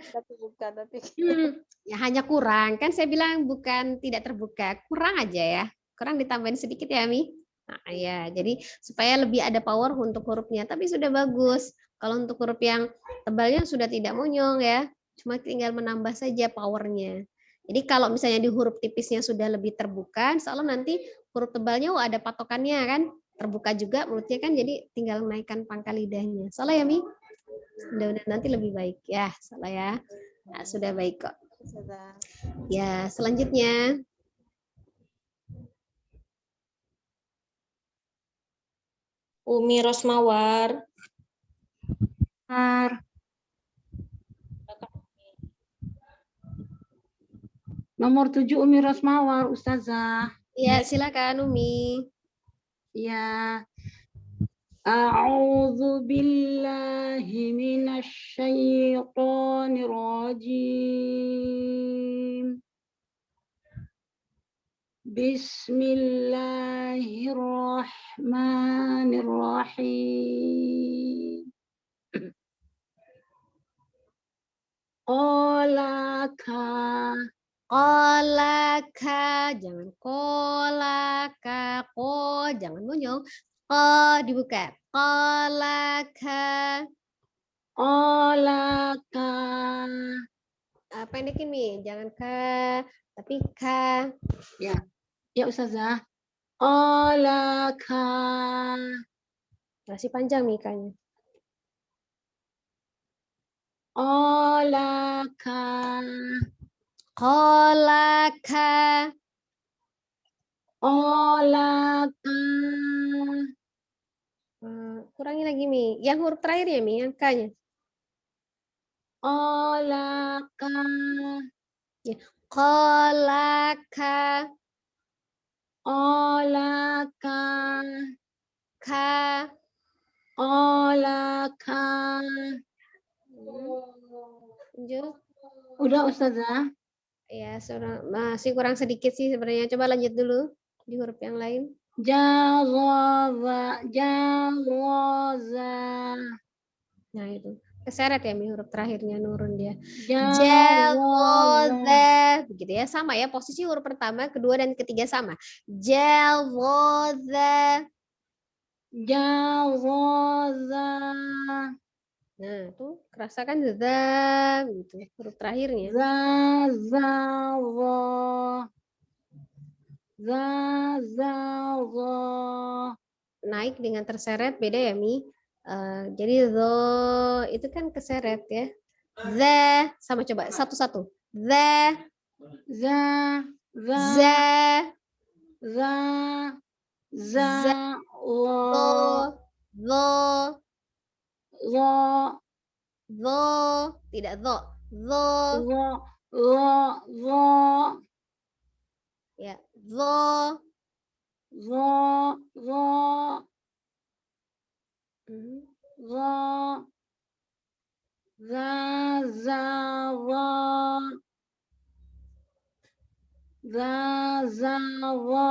ya hanya kurang. Kan saya bilang bukan tidak terbuka, kurang aja ya. Kurang ditambahin sedikit ya, Mi. Nah, ya, jadi supaya lebih ada power untuk hurufnya, tapi sudah bagus. Kalau untuk huruf yang tebalnya sudah tidak monyong ya. Cuma tinggal menambah saja powernya. Jadi kalau misalnya di huruf tipisnya sudah lebih terbuka, insya Allah nanti huruf tebalnya ada patokannya kan, terbuka juga mulutnya kan, jadi tinggal menaikkan pangkal lidahnya. Salah ya Mi? Mudah-mudahan nanti lebih baik ya, salah ya. Nah, sudah baik kok. Ya, selanjutnya. Umi Rosmawar. Nomor 7 Umi Rosmawar, Ustazah. Ya, silakan Umi. Ya. A'udzu billahi minasy syaithanir rajim. Bismillahirrahmanirrahim. Kolaka, jangan kolaka, ko, jangan monyong. Ko dibuka. Kolaka. Kolaka. Pendekin Mi, jangan ka, tapi ka. Ya, ya Ustazah. Kolaka. Masih panjang Mi kanya. Kolaka. Kolaka. Kolaka. Kurangi lagi Mi. Yang huruf terakhir ya Mi, yang K-nya. Kolaka. Ya. Kolaka. Kolaka. Ka. Kolaka. Lanjut. Udah Ustazah. Ya, masih kurang sedikit sih sebenarnya. Coba lanjut dulu di huruf yang lain. Jawaza. Jawaza. Nah, itu. Keseret ya Mi, huruf terakhirnya nurun dia. Jawaza. Jawaza. Begitu ya, sama ya. Posisi huruf pertama, kedua, dan ketiga sama. Jawaza. Jawaza. Nah, tuh kerasakan za gitu huruf terakhirnya. Zazawa. Zazawa. Naik dengan terseret beda ya Mi. Jadi zo itu kan keseret ya. Za sama coba satu-satu. Za. Za. Za. Za. Za. Za. Zo. Zo. Zo. Zo. Tidak zo. Zo. Zo. Zo. Ya. Zo. Zo. Zo. Zo. Zazawa. Zazawa.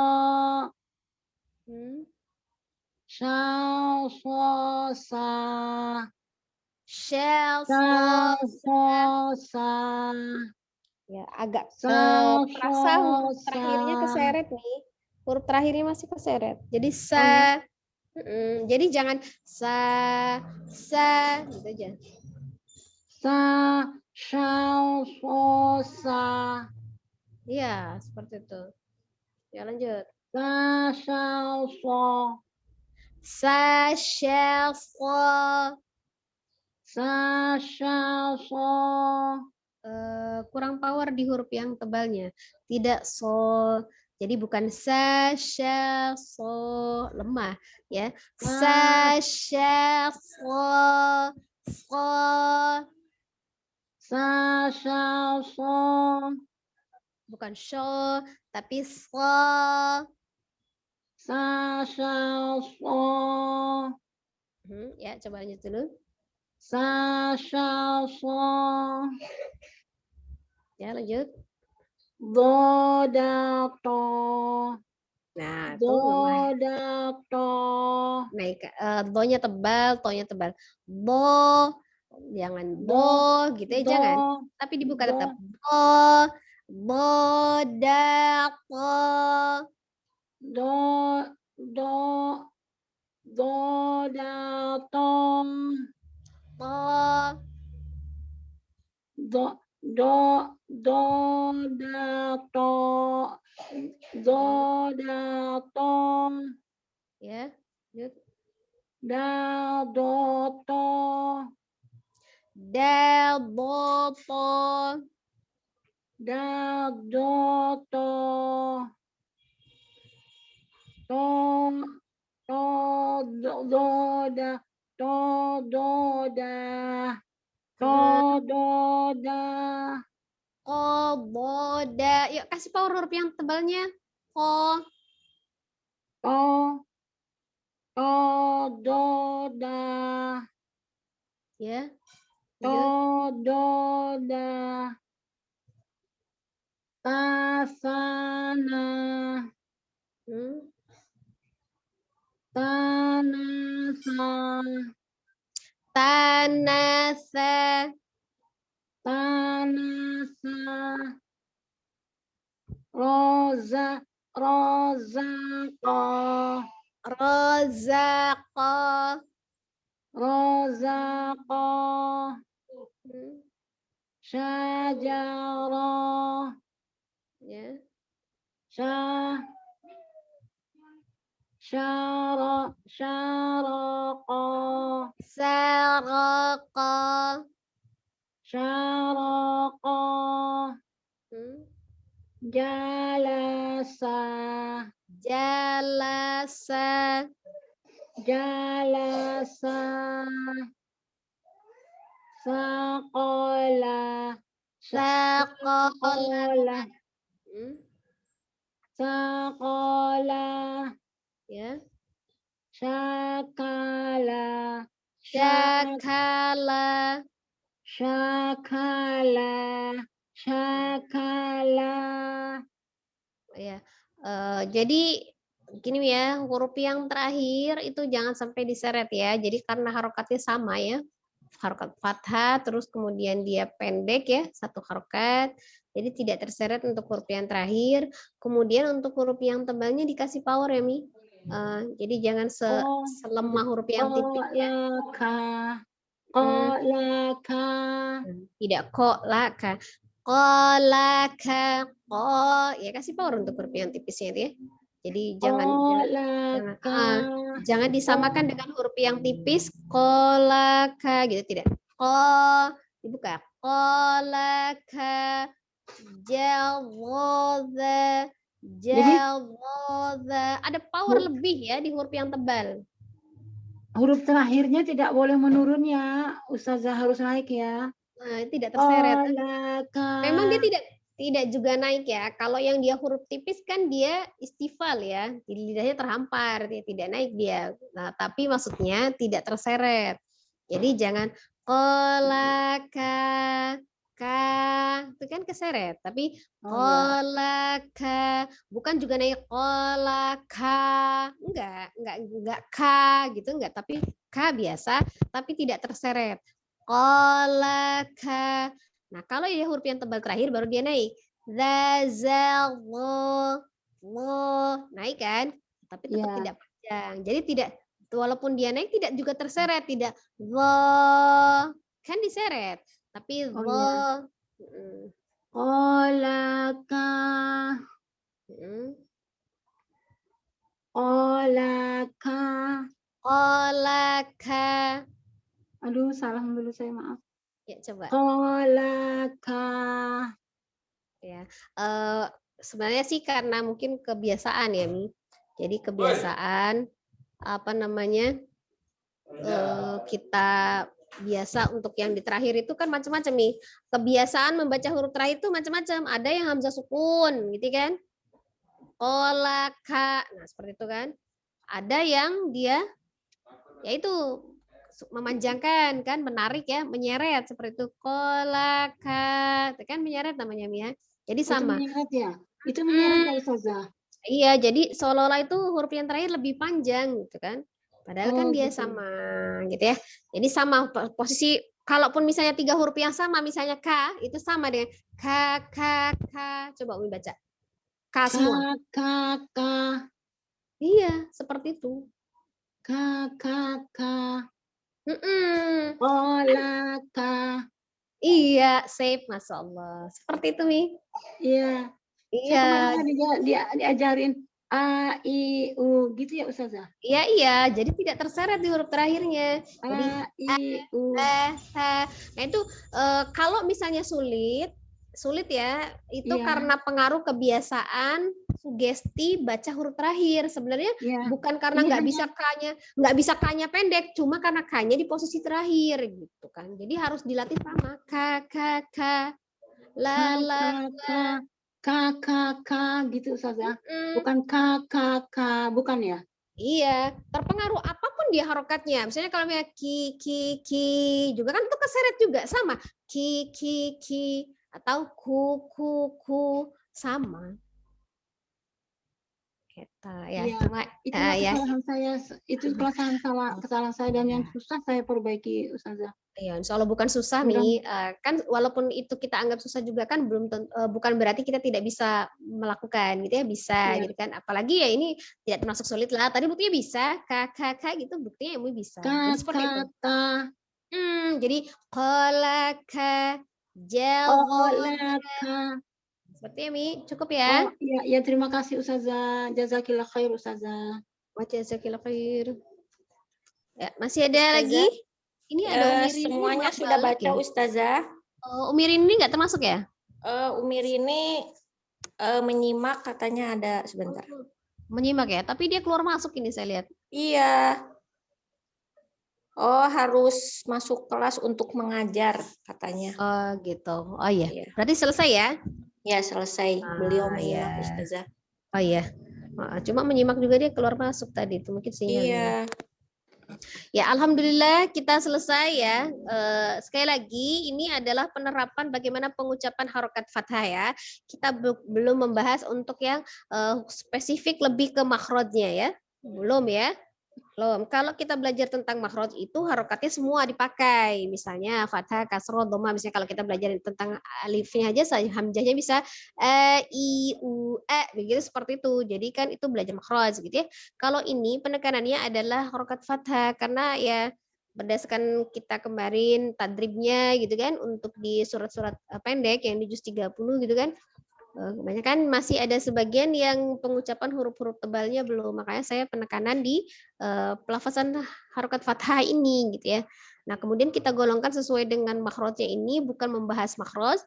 Shalsosa. Shalsosa. Ya, agak terasa huruf Shalsosa. terakhirnya keseret nih. Huruf terakhirnya masih keseret. Jadi sa. Jadi jangan sa gitu aja. Sa. Shalsosa. Iya, seperti itu. Ya lanjut. Sa shall so. Sa shall so. Sa shall so. Kurang power di huruf yang tebalnya. Tidak so. Jadi bukan sa shall so, lemah ya. Sa shall so. So. Sa shall so. Bukan so, tapi so. Sa shall so. Ya, coba lanjut dulu. Sa shall so. Ya, lanjut. Do da to. Nah, itu lemah. Do da to. Naik, do-nya tebal, to-nya tebal. Do, jangan do, gitu ya, jangan. Tapi dibuka tetap. Do, da, to. Do da to. To. Do da to. Do da to. Ya, lanjut. Da do to. Da, do, to. Da do to. Do da. To do da. To do da. Ko, bo, da. Yuk kasih power huruf yang tebalnya. Ko. To do da. Ya. To Lanjut. do da. Ta sana. Tanasa. Tanasa. Tanasa. Roza. Rozako. Rozako. Rozako. Syajara. Ya. Syaraqa. Saraka. Syaraqa. Jalasa. Jalasa. Jalasa. Saqala. Saqala. Saqala. Ya. Syakala. Syakala. Syakala. Syakala. Ya. Jadi gini ya, huruf yang terakhir itu jangan sampai diseret ya. Jadi karena harokatnya sama ya. Harokat fathah, terus kemudian dia pendek ya, satu harokat. Jadi tidak terseret untuk huruf yang terakhir. Kemudian untuk huruf yang tebalnya dikasih power ya, Mi. Jadi jangan selemah huruf yang tipis ya. Kolaka. Tidak kok laka. Kolaka. Ko. Ya kasih power untuk huruf yang tipisnya itu ya. Jadi jangan disamakan dengan huruf yang tipis. Kolaka gitu, tidak. Ko. Dibuka. Kolaka. Jalwadha. Jalwadha. Ada power lebih ya di huruf yang tebal. Huruf terakhirnya tidak boleh menurun ya, Ustazah, harus naik ya. Tidak terseret. Kolaka. Memang dia tidak juga naik ya. Kalau yang dia huruf tipis kan dia istifal ya, di lidahnya terhampar, dia tidak naik dia. Nah, tapi maksudnya tidak terseret. Jadi jangan kolaka, ka, itu kan keseret. Tapi kolaka, bukan juga naik kolaka, enggak ka gitu enggak. Tapi ka biasa, tapi tidak terseret. Kolaka. Nah, kalau ya huruf yang tebal terakhir baru dia naik. Zazal, naik kan? Tapi tetap tidak panjang. Jadi tidak, walaupun dia naik tidak juga terseret, tidak kan diseret. Tapi Kolaka. Kolaka. Kolaka. Aduh, salah dulu saya, maaf. Ya, coba. Kolaka. Ya, sebenarnya sih karena mungkin kebiasaan ya, Mi. Jadi kebiasaan apa namanya kita biasa untuk yang di terakhir itu kan macam-macam nih. Kebiasaan membaca huruf terakhir itu macam-macam. Ada yang hamzah sukun, gitu kan? Kolaka. Nah, seperti itu kan. Ada yang dia yaitu memanjangkan kan, menarik ya, menyeret seperti itu. Kolaka. Itu kan menyeret namanya, Mi ya. Jadi sama. Itu menyeret ya? Itu menyeret ya, Ustazah? Iya, jadi seolah-olah itu huruf yang terakhir lebih panjang gitu kan. Padahal kan dia gitu. sama gitu ya. Jadi sama posisi, kalaupun misalnya 3 huruf yang sama, misalnya K, itu sama dengan K, K, K. Coba Umi baca. K semua. K, K. Iya, seperti itu. K, K, K. Mm-mm. Kolaka. Iya, safe, Masya Allah. Seperti itu, Mi. Iya. Iya. Dia diajarin A, I, U gitu ya, Ustazah? Iya. Jadi tidak terseret di huruf terakhirnya. Jadi A, I, U. Nah itu kalau misalnya sulit ya, itu karena pengaruh kebiasaan sugesti baca huruf terakhir. Sebenarnya bukan karena nggak bisa K-nya pendek, cuma karena K-nya di posisi terakhir gitu kan. Jadi harus dilatih sama K, la, K gitu, Ustazah. Bukan K, bukan ya? Iya, terpengaruh apapun dia harokatnya. Misalnya kalau ki juga kan itu keseret juga sama. Ki atau ku sama. Kita ya, cuma itu kesalahan saya, itu kesalahan saya dan yang susah saya perbaiki, Ustazah. Iya, insya Allah bukan susah nih. Kan walaupun itu kita anggap susah juga kan bukan berarti kita tidak bisa melakukan gitu ya, bisa gitu kan. Apalagi ya ini tidak termasuk sulit lah. Tadi buktinya bisa, k gitu buktinya Umi bisa. Jadi seperti itu. Jadi kolaka, kolaka. Seperti Mi, cukup ya? Iya, terima kasih Ustazah. Jazakillah khair, Ustazah. Wa jazakillah khair. Ya, masih ada lagi? Ini ada Umirin semuanya sudah baca ya? Ustazah. Umirin ini nggak termasuk ya? Umirin ini menyimak katanya ada sebentar. Menyimak ya, tapi dia keluar masuk ini saya lihat. Iya. Oh, harus masuk kelas untuk mengajar katanya. Oh gitu. Oh iya. Berarti selesai ya? Ya selesai. Beliau menyimak Ustazah. Oh iya. Cuma menyimak juga dia keluar masuk tadi itu mungkin sinyalnya. Iya. Ya, alhamdulillah kita selesai ya. Sekali lagi ini adalah penerapan bagaimana pengucapan harokat fathah ya. Kita belum membahas untuk yang spesifik lebih ke makhrajnya ya. Belum ya. Belum. Kalau kita belajar tentang makhraj itu harokatnya semua dipakai. Misalnya fathah, kasroh, dhamma. Misalnya kalau kita belajar tentang alifnya aja, hamzahnya bisa i, u, begitu seperti itu. Jadi kan itu belajar makhraj gitu ya. Kalau ini penekanannya adalah harokat fathah karena ya berdasarkan kita kemarin tadribnya gitu kan untuk di surat-surat pendek yang di juz 30 gitu kan. Kebanyakan masih ada sebagian yang pengucapan huruf-huruf tebalnya belum, makanya saya penekanan di pelafazan harokat fathah ini gitu ya. Nah kemudian kita golongkan sesuai dengan makhrajnya ini, bukan membahas makhraj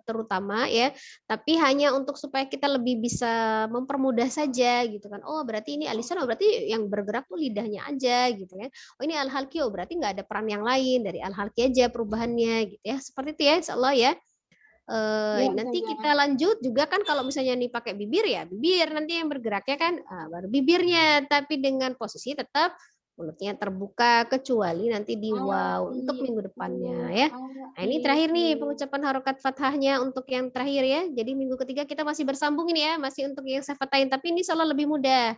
terutama ya, tapi hanya untuk supaya kita lebih bisa mempermudah saja gitu kan. Oh berarti ini alisan, oh berarti yang bergerak tuh lidahnya aja gitu ya. Oh ini al-halqi, oh berarti nggak ada peran yang lain, dari al-halqi aja perubahannya gitu ya. Seperti itu ya insyaallah ya. Nanti kita lanjut juga kan kalau misalnya nih pakai bibir ya bibir nanti yang bergeraknya kan baru bibirnya, tapi dengan posisi tetap mulutnya terbuka kecuali nanti di waw untuk minggu depannya ya. Nah ini terakhir nih pengucapan harokat fathahnya untuk yang terakhir ya. Jadi minggu ketiga kita masih bersambung ini ya, masih untuk yang safatain, tapi ini selalu lebih mudah.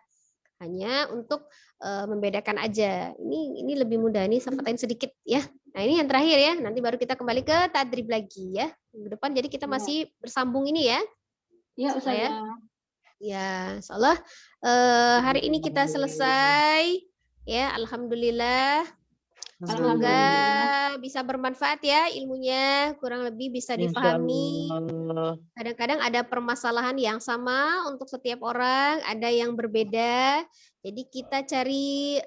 Hanya untuk membedakan aja. Ini lebih mudah, ini safatain sedikit ya. Nah ini yang terakhir ya, nanti baru kita kembali ke tadrib lagi ya minggu depan. Jadi kita masih bersambung ini ya. Ya Ustazah. Ya, insyaallah hari ini kita selesai ya, alhamdulillah. Semoga Alhamdulillah. bisa bermanfaat ya ilmunya, kurang lebih bisa Insya difahami. Allah. Kadang-kadang ada permasalahan yang sama untuk setiap orang, ada yang berbeda. Jadi kita cari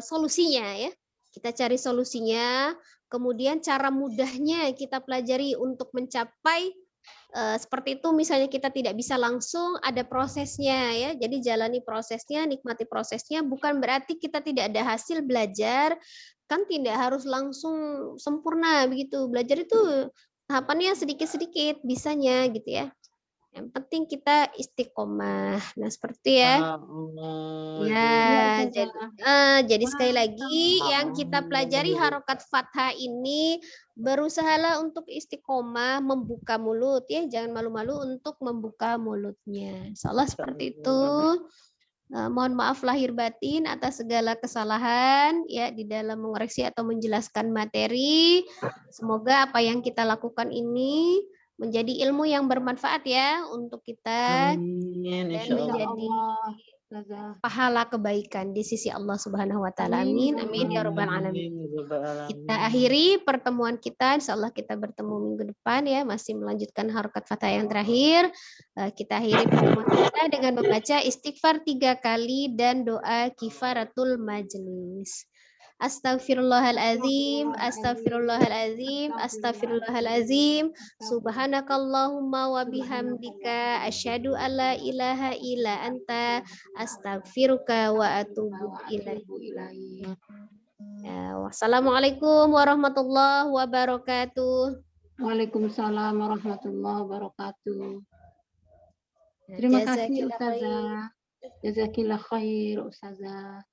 solusinya ya. Kita cari solusinya, kemudian cara mudahnya kita pelajari untuk mencapai seperti itu. Misalnya kita tidak bisa langsung, ada prosesnya ya. Jadi jalani prosesnya, nikmati prosesnya, bukan berarti kita tidak ada hasil belajar, kan tidak harus langsung sempurna begitu. Belajar itu tahapannya sedikit-sedikit bisanya gitu ya. Yang penting kita istiqomah. Nah, seperti ya. Ya, jadi sekali lagi yang kita pelajari harokat fathah ini, berusahalah untuk istiqomah, membuka mulut ya, jangan malu-malu untuk membuka mulutnya. Insyaallah seperti itu. Mohon maaf lahir batin atas segala kesalahan ya di dalam mengoreksi atau menjelaskan materi. Semoga apa yang kita lakukan ini menjadi ilmu yang bermanfaat ya untuk kita Amin. dan Insya Allah. menjadi pahala kebaikan di sisi Allah Subhanahu wa taala. Amin. Amin ya rabbal alamin. Kita akhiri pertemuan kita. Insyaallah kita bertemu minggu depan ya, masih melanjutkan harokat fathah yang terakhir. Kita akhiri pertemuan kita dengan membaca istighfar 3 kali dan doa kifaratul majlis. Astaghfirullahalazim, astaghfirullahalazim, astaghfirullahalazim. Subhanakallahumma wa bihamdika asyhadu alla ilaha illa anta astaghfiruka wa atubu ilaik. Ya, wassalamualaikum warahmatullahi wabarakatuh. Waalaikumsalam warahmatullahi wabarakatuh. Terima kasih Jazakillah khair. Ustazah. Jazakillah khair Ustazah.